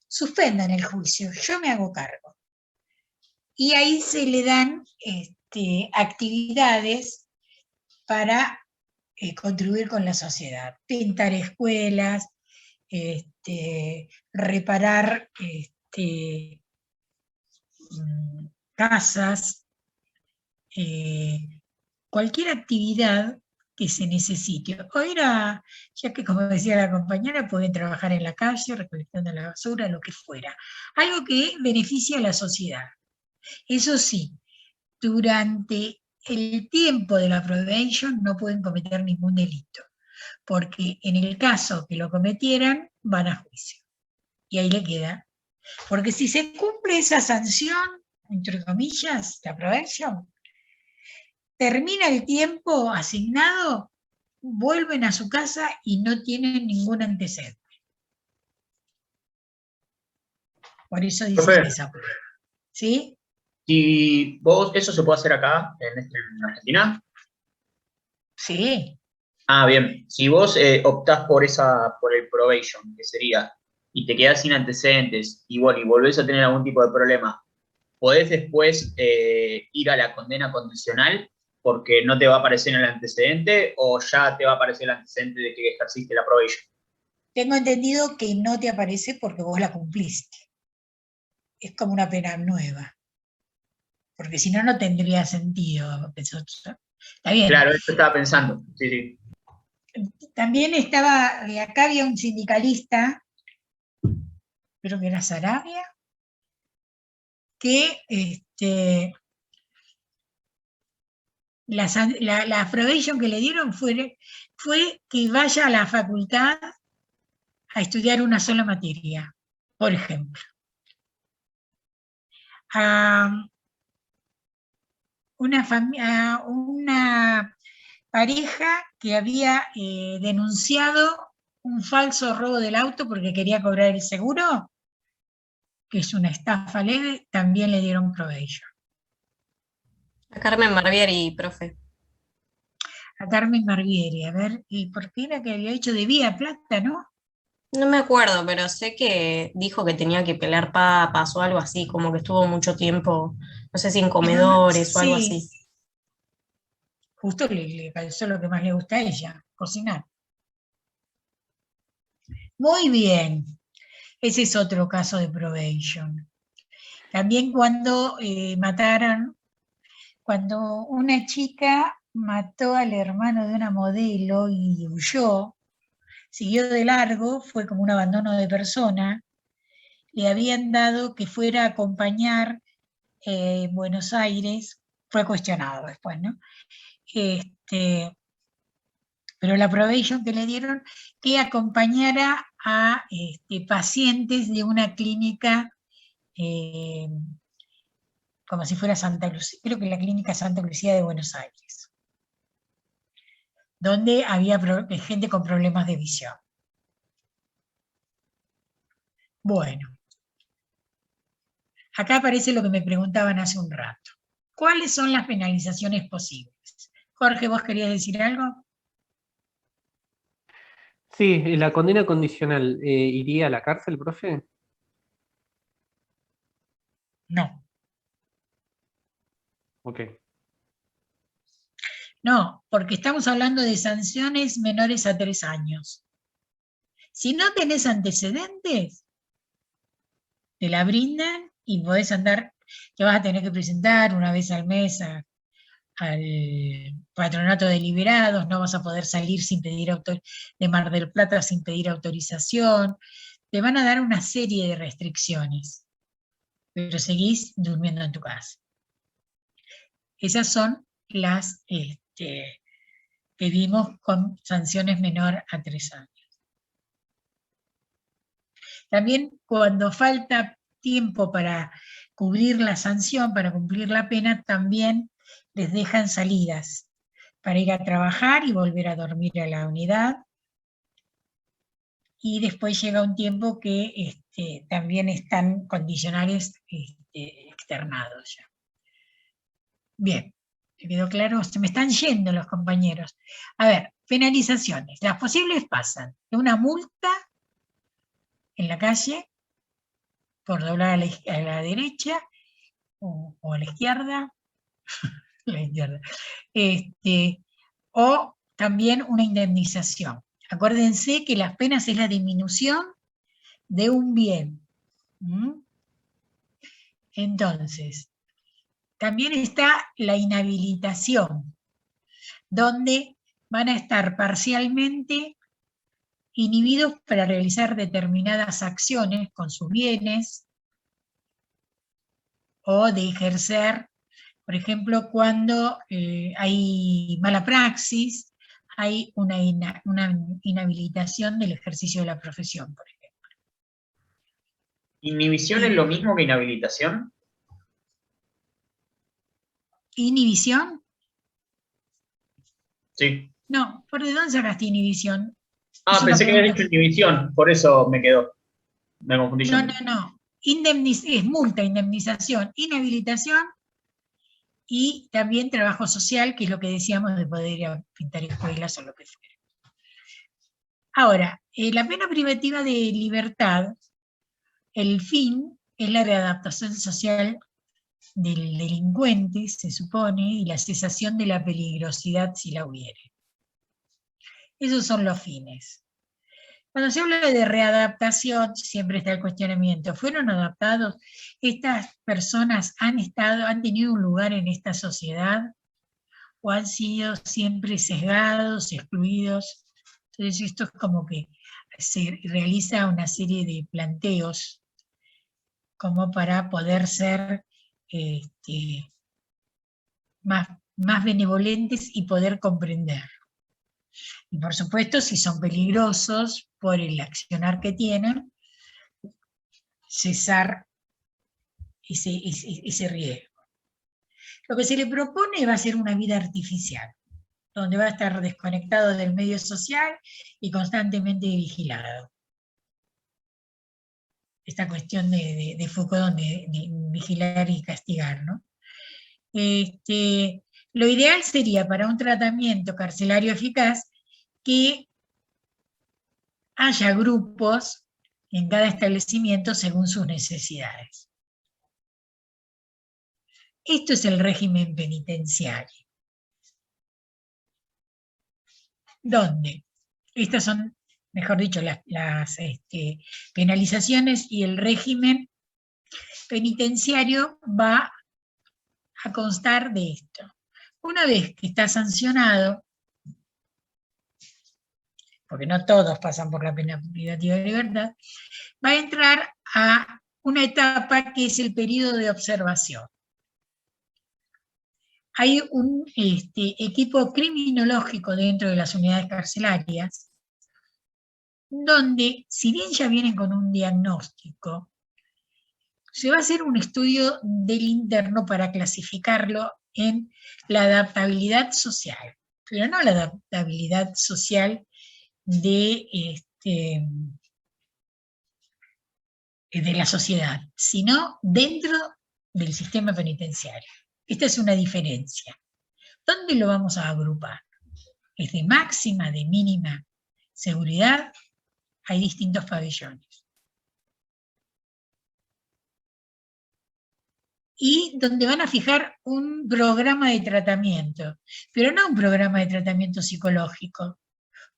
suspendan el juicio, yo me hago cargo. Y ahí se le dan actividades para contribuir con la sociedad, pintar escuelas, reparar casas, cualquier actividad que se necesite. O ya que como decía la compañera, pueden trabajar en la calle, recolectando la basura, lo que fuera. Algo que beneficie a la sociedad. Eso sí, durante el tiempo de la probation no pueden cometer ningún delito, porque en el caso que lo cometieran, van a juicio. Y ahí le queda. Porque si se cumple esa sanción, entre comillas, la probation, termina el tiempo asignado, vuelven a su casa y no tienen ningún antecedente. Por eso dicen esa. ¿Sí? ¿Y vos, eso se puede hacer acá, en Argentina? Sí. Ah, bien. Si vos optás por el probation, que sería, y te quedás sin antecedentes, y bueno, y volvés a tener algún tipo de problema, ¿podés después ir a la condena condicional porque no te va a aparecer el antecedente o ya te va a aparecer el antecedente de que ejerciste la probation? Tengo entendido que no te aparece porque vos la cumpliste. Es como una pena nueva. Porque si no, no tendría sentido. Está bien. Claro, eso estaba pensando. Sí, sí. También acá había un sindicalista, creo que era Sarabia, que la probation que le dieron fue que vaya a la facultad a estudiar una sola materia, por ejemplo. Una pareja que había denunciado un falso robo del auto porque quería cobrar el seguro, que es una estafa leve, también le dieron probation. A Carmen Barbieri, profe. A Carmen Barbieri, a ver, ¿y por qué era que había hecho de Vía Plata, no? No me acuerdo, pero sé que dijo que tenía que pelar papas o algo así, como que estuvo mucho tiempo, no sé si en comedores o algo así. Justo le calzó lo que más le gusta a ella, cocinar. Muy bien. Ese es otro caso de probation. También cuando cuando una chica mató al hermano de una modelo y huyó, siguió de largo, fue como un abandono de persona, le habían dado que fuera a acompañar en Buenos Aires, fue cuestionado después, ¿no? Pero la probation que le dieron, que acompañara a pacientes de una clínica, como si fuera Santa Lucía, creo que la clínica Santa Lucía de Buenos Aires, donde había gente con problemas de visión. Bueno, acá aparece lo que me preguntaban hace un rato. ¿Cuáles son las penalizaciones posibles? Jorge, ¿vos querías decir algo? Sí, la condena condicional, ¿iría a la cárcel, profe? No. Ok. No, porque estamos hablando de sanciones menores a 3 años. Si no tenés antecedentes, te la brindan y podés andar, te vas a tener que presentar una vez al mes al patronato de liberados, no vas a poder salir sin pedir de Mar del Plata sin pedir autorización, te van a dar una serie de restricciones, pero seguís durmiendo en tu casa. Esas son las que vimos con sanciones menor a 3 años. También cuando falta tiempo para cubrir la sanción, para cumplir la pena, también les dejan salidas para ir a trabajar y volver a dormir a la unidad. Y después llega un tiempo que también están condicionales externados ya. Bien, ¿te quedó claro? Se me están yendo los compañeros. A ver, penalizaciones. Las posibles pasan de una multa en la calle, por doblar a la derecha o a la izquierda, o también una indemnización. Acuérdense que las penas es la disminución de un bien. Entonces, también está la inhabilitación, donde van a estar parcialmente inhibidos para realizar determinadas acciones con sus bienes, o de ejercer, por ejemplo, cuando hay mala praxis, hay una inhabilitación del ejercicio de la profesión, por ejemplo. ¿Inhibición es lo mismo que inhabilitación? ¿Inhibición? Sí. No, ¿por de dónde sacaste inhibición? Ah, pensé que habías dicho inhibición, por eso me quedó. Me confundí yo. No. Es multa, indemnización, inhabilitación y también trabajo social, que es lo que decíamos de poder ir a pintar escuelas o lo que fuera. Ahora, la pena privativa de libertad, el fin es la readaptación social del delincuente, se supone, y la cesación de la peligrosidad si la hubiere. Esos son los fines. Cuando se habla de readaptación, siempre está el cuestionamiento. ¿Fueron adaptados? ¿Estas personas han tenido un lugar en esta sociedad? ¿O han sido siempre sesgados, excluidos? Entonces esto es como que se realiza una serie de planteos como para poder ser más benevolentes y poder comprender. Y por supuesto, si son peligrosos por el accionar que tienen, cesar ese riesgo. Lo que se le propone va a ser una vida artificial, donde va a estar desconectado del medio social y constantemente vigilado. Esta cuestión de Foucault de vigilar y castigar, ¿no? Lo ideal sería para un tratamiento carcelario eficaz que haya grupos en cada establecimiento según sus necesidades. Esto es el régimen penitenciario, donde estas son, mejor dicho, las penalizaciones, y el régimen penitenciario va a constar de esto. Una vez que está sancionado, porque no todos pasan por la pena privativa de libertad, va a entrar a una etapa que es el periodo de observación. Hay un equipo criminológico dentro de las unidades carcelarias, donde, si bien ya vienen con un diagnóstico, se va a hacer un estudio del interno para clasificarlo en la adaptabilidad social, pero no la adaptabilidad social de la sociedad, sino dentro del sistema penitenciario. Esta es una diferencia. ¿Dónde lo vamos a agrupar? ¿Es de máxima, de mínima seguridad? Hay distintos pabellones. Y donde van a fijar un programa de tratamiento, pero no un programa de tratamiento psicológico,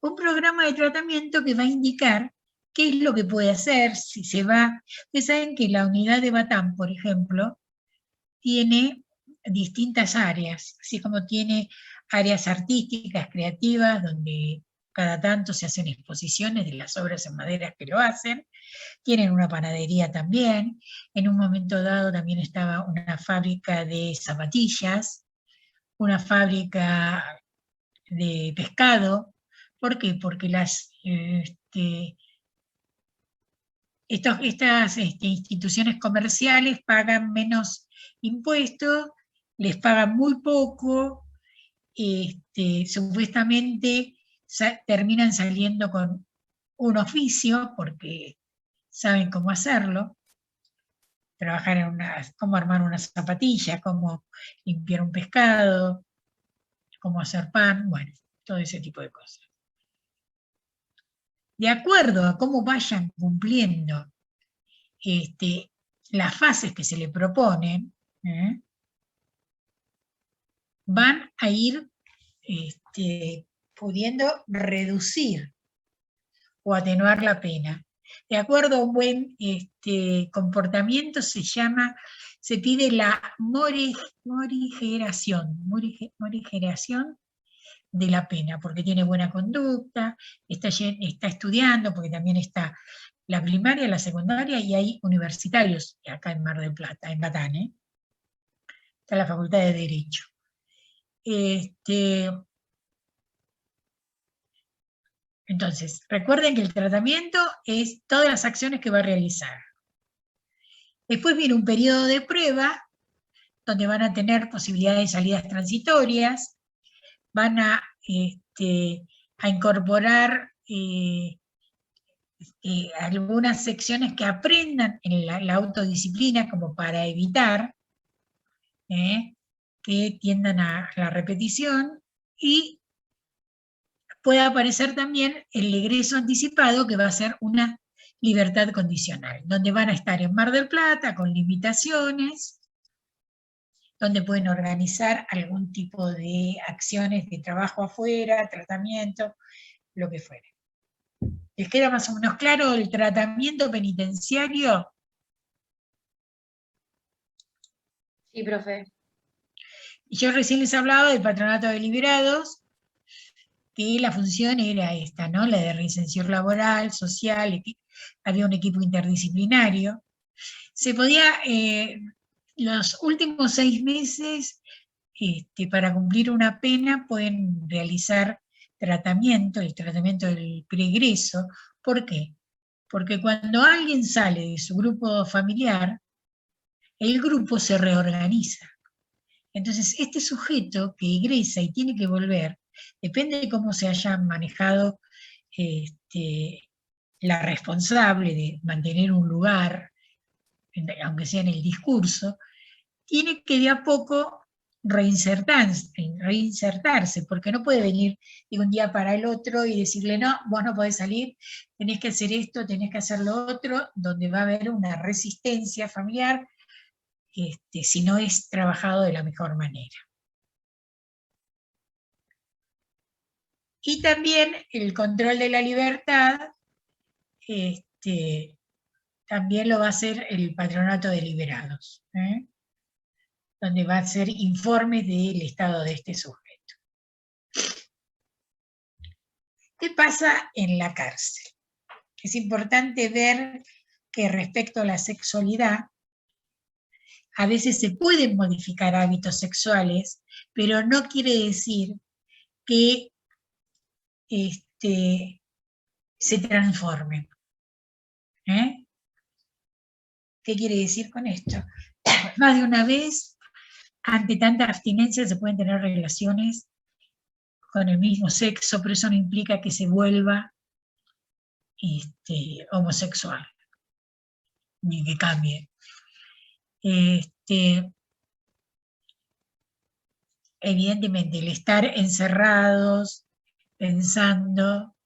un programa de tratamiento que va a indicar qué es lo que puede hacer, si se va. Ustedes saben que la unidad de Batán, por ejemplo, tiene distintas áreas, así como tiene áreas artísticas, creativas, donde cada tanto se hacen exposiciones de las obras en madera que lo hacen. Tienen una panadería también. En un momento dado también estaba una fábrica de zapatillas, una fábrica de pescado. ¿Por qué? Porque estas instituciones comerciales pagan menos impuestos, les pagan muy poco, supuestamente terminan saliendo con un oficio porque saben cómo hacerlo, trabajar en cómo armar una zapatilla, cómo limpiar un pescado, cómo hacer pan, bueno, todo ese tipo de cosas. De acuerdo a cómo vayan cumpliendo las fases que se le proponen, van a ir pudiendo reducir o atenuar la pena. De acuerdo a un buen comportamiento se pide la morigeración de la pena, porque tiene buena conducta, está estudiando, porque también está la primaria, la secundaria, y hay universitarios acá en Mar del Plata, en Batán, está la Facultad de Derecho. Entonces, recuerden que el tratamiento es todas las acciones que va a realizar. Después viene un periodo de prueba, donde van a tener posibilidades de salidas transitorias, van a incorporar algunas secciones que aprendan en la autodisciplina como para evitar que tiendan a la repetición, y puede aparecer también el egreso anticipado, que va a ser una libertad condicional, donde van a estar en Mar del Plata con limitaciones, donde pueden organizar algún tipo de acciones de trabajo afuera, tratamiento, lo que fuere. ¿Les queda más o menos claro el tratamiento penitenciario? Sí, profe. Y yo recién les hablaba del patronato de liberados, que la función era esta, ¿no? La de reinserción laboral, social, había un equipo interdisciplinario. Se podía, los últimos 6 meses, para cumplir una pena, pueden realizar tratamiento, el tratamiento del preegreso. ¿Por qué? Porque cuando alguien sale de su grupo familiar, el grupo se reorganiza. Entonces, este sujeto que egresa y tiene que volver, depende de cómo se haya manejado la responsable de mantener un lugar, aunque sea en el discurso, tiene que de a poco reinsertarse, porque no puede venir de un día para el otro y decirle, no, vos no podés salir, tenés que hacer esto, tenés que hacer lo otro, donde va a haber una resistencia familiar, si no es trabajado de la mejor manera. Y también el control de la libertad, también lo va a hacer el patronato de liberados, donde va a hacer informes del estado de este sujeto. ¿Qué pasa en la cárcel? Es importante ver que respecto a la sexualidad, a veces se pueden modificar hábitos sexuales, pero no quiere decir que se transformen. ¿Qué quiere decir con esto? Más de una vez, ante tanta abstinencia, se pueden tener relaciones con el mismo sexo, pero eso no implica que se vuelva homosexual, ni que cambie. Evidentemente, el estar encerrados, pensando,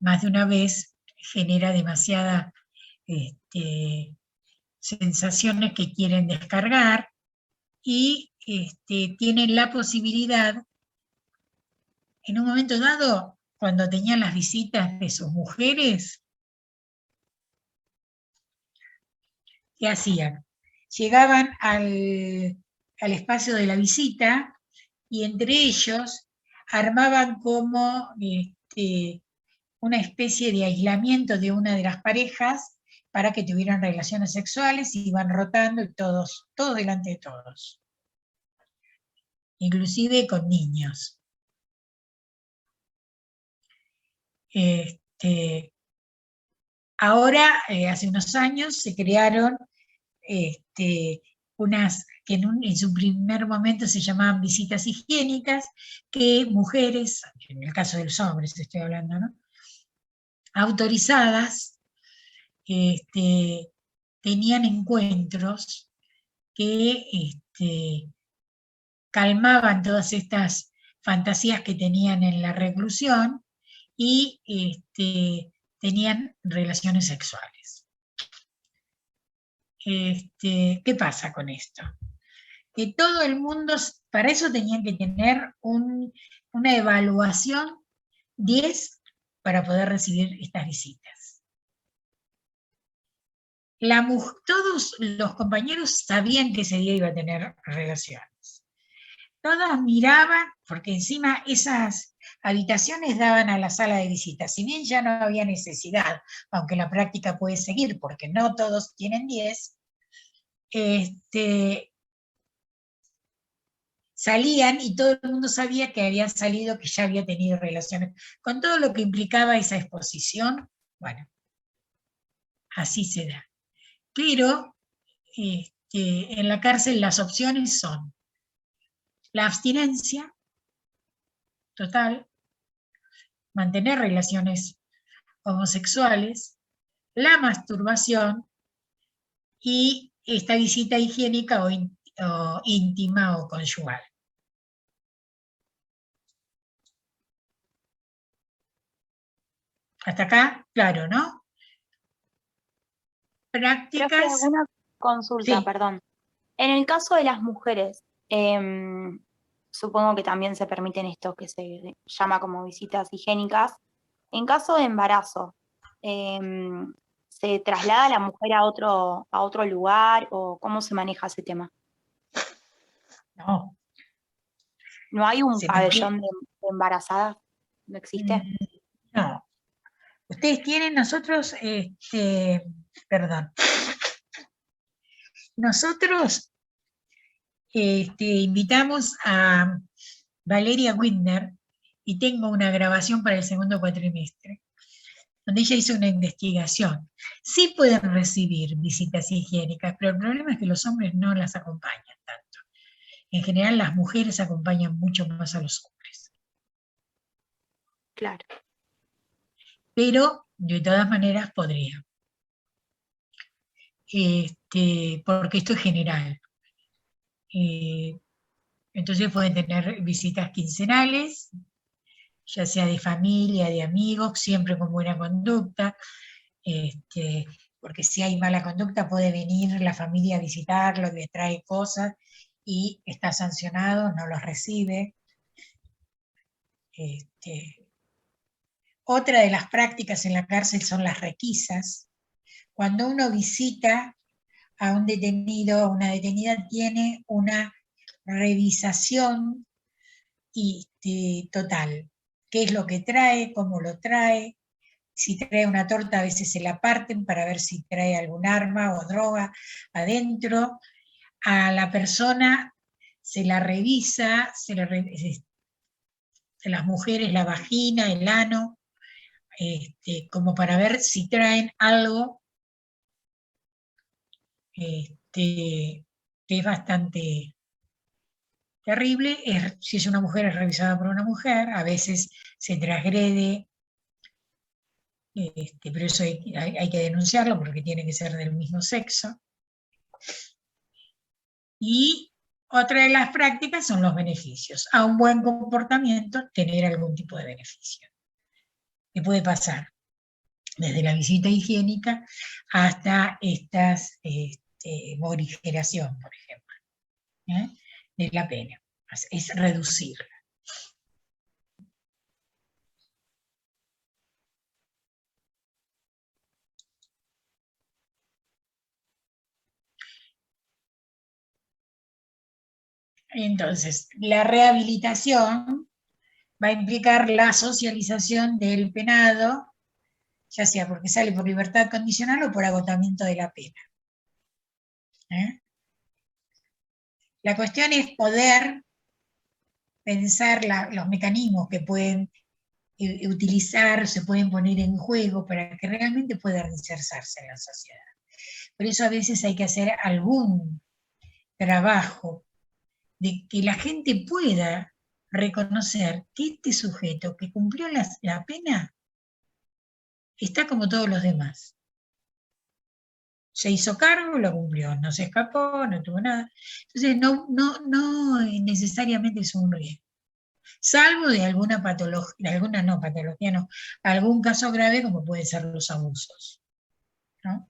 más de una vez genera demasiadas sensaciones que quieren descargar, y tienen la posibilidad, en un momento dado, cuando tenían las visitas de sus mujeres, ¿qué hacían? llegaban al espacio de la visita y entre ellos armaban como una especie de aislamiento de una de las parejas para que tuvieran relaciones sexuales y iban rotando y todos delante de todos, inclusive con niños. Ahora, hace unos años, se crearon unas que en su primer momento se llamaban visitas higiénicas, que mujeres, en el caso de los hombres estoy hablando, ¿no?, autorizadas, tenían encuentros que calmaban todas estas fantasías que tenían en la reclusión y tenían relaciones sexuales. ¿Qué pasa con esto? Que todo el mundo, para eso tenían que tener una evaluación 10 para poder recibir estas visitas. Todos los compañeros sabían que ese día iba a tener relaciones. Todas miraban, porque encima esas habitaciones daban a la sala de visitas. Si bien ya no había necesidad, aunque la práctica puede seguir, porque no todos tienen 10, salían y todo el mundo sabía que habían salido, que ya había tenido relaciones, con todo lo que implicaba esa exposición. Bueno, así se da. Pero en la cárcel las opciones son la abstinencia total, mantener relaciones homosexuales, la masturbación y esta visita higiénica o íntima o conyugal. Hasta acá, claro, ¿no? Prácticas. Profe, alguna consulta, Sí. perdón. En el caso de las mujeres, supongo que también se permiten esto que se llama como visitas higiénicas. En caso de embarazo, ¿se traslada a la mujer a otro lugar o cómo se maneja ese tema? No. ¿No hay un Se pabellón de embarazadas? ¿No existe? No. Ustedes tienen, nosotros, perdón. Nosotros invitamos a Valeria Windner y tengo una grabación para el segundo cuatrimestre, donde ella hizo una investigación. Sí pueden recibir visitas higiénicas, pero el problema es que los hombres no las acompañan tanto. En general las mujeres acompañan mucho más a los hombres. Claro. Pero de todas maneras podría. Porque esto es general. Entonces pueden tener visitas quincenales, ya sea de familia, de amigos, siempre con buena conducta, porque si hay mala conducta puede venir la familia a visitarlo y le trae cosas y está sancionado, no los recibe. Otra de las prácticas en la cárcel son las requisas. Cuando uno visita a un detenido o una detenida, tiene una revisación total. ¿Qué es lo que trae? ¿Cómo lo trae? Si trae una torta, a veces se la parten para ver si trae algún arma o droga adentro. A la persona se la revisa, las mujeres la vagina, el ano, como para ver si traen algo que es bastante terrible. Si es una mujer, es revisada por una mujer, a veces se transgrede, pero eso hay que denunciarlo porque tiene que ser del mismo sexo. Y otra de las prácticas son los beneficios. A un buen comportamiento, tener algún tipo de beneficio. ¿Qué puede pasar? Desde la visita higiénica hasta estas morigeración, por ejemplo, de la pena. Es reducirla. Entonces, la rehabilitación va a implicar la socialización del penado, ya sea porque sale por libertad condicional o por agotamiento de la pena. La cuestión es poder pensar los mecanismos que pueden utilizar, se pueden poner en juego para que realmente pueda reinsertarse en la sociedad. Por eso a veces hay que hacer algún trabajo de que la gente pueda reconocer que este sujeto que cumplió la pena está como todos los demás. Se hizo cargo, lo cumplió, no se escapó, no tuvo nada. Entonces no necesariamente es un riesgo. Salvo de alguna patología, algún caso grave como pueden ser los abusos, ¿no?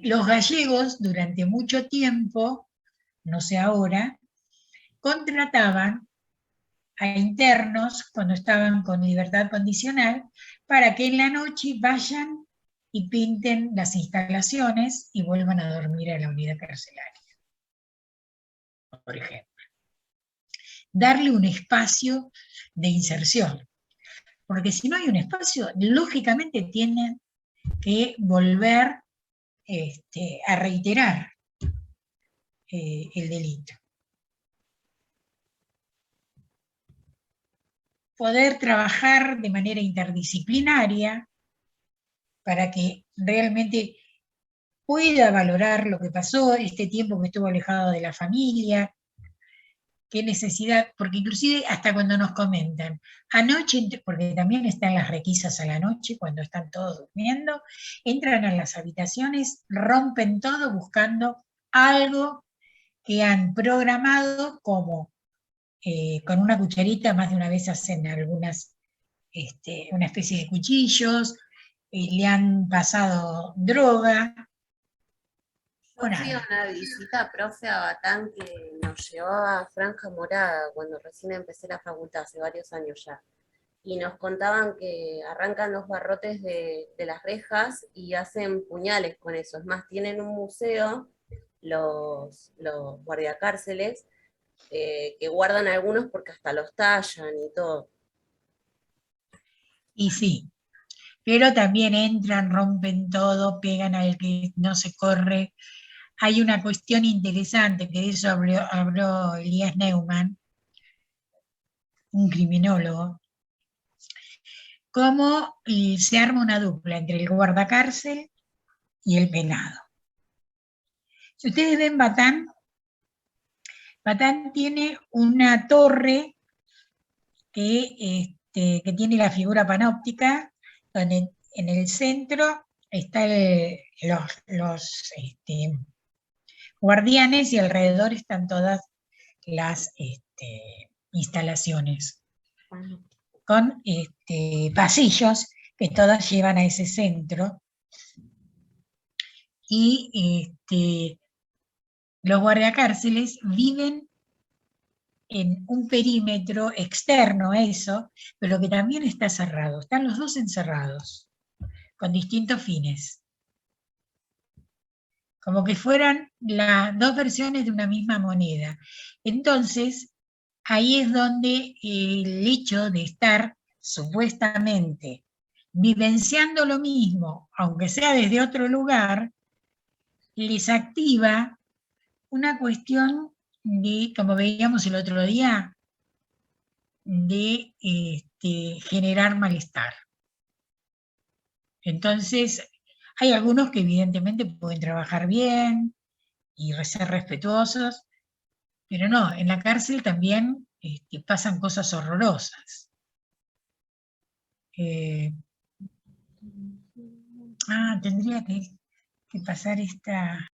Los gallegos durante mucho tiempo, no sé ahora, contrataban a internos cuando estaban con libertad condicional para que en la noche vayan y pinten las instalaciones y vuelvan a dormir a la unidad carcelaria, por ejemplo. Darle un espacio de inserción, porque si no hay un espacio, lógicamente tienen que volver a reiterar el delito. Poder trabajar de manera interdisciplinaria para que realmente pueda valorar lo que pasó, este tiempo que estuvo alejado de la familia, qué necesidad, porque inclusive hasta cuando nos comentan, anoche, porque también están las requisas a la noche, cuando están todos durmiendo, entran a las habitaciones, rompen todo buscando algo que han programado como con una cucharita, más de una vez hacen algunas, una especie de cuchillos, le han pasado droga. Yo fui a una visita, profe, a Batán, que nos llevaba a Franja Morada cuando recién empecé la facultad, hace varios años ya. Y nos contaban que arrancan los barrotes de las rejas y hacen puñales con eso. Es más, tienen un museo, los guardiacárceles, que guardan algunos porque hasta los tallan y todo. Y sí, pero también entran, rompen todo, pegan al que no se corre. Hay una cuestión interesante, que de eso habló Elías Neumann, un criminólogo, cómo se arma una dupla entre el guardacárcel y el penado. Si ustedes ven Batán tiene una torre que tiene la figura panóptica, donde en el centro están los guardianes y alrededor están todas las instalaciones, con pasillos que todas llevan a ese centro. Y los guardiacárceles viven en un perímetro externo a eso, pero que también está cerrado. Están los dos encerrados, con distintos fines. Como que fueran las dos versiones de una misma moneda. Entonces, ahí es donde el hecho de estar supuestamente vivenciando lo mismo, aunque sea desde otro lugar, les activa una cuestión de, como veíamos el otro día, de generar malestar. Entonces, hay algunos que evidentemente pueden trabajar bien y ser respetuosos, pero no, en la cárcel también pasan cosas horrorosas. Tendría que pasar esta...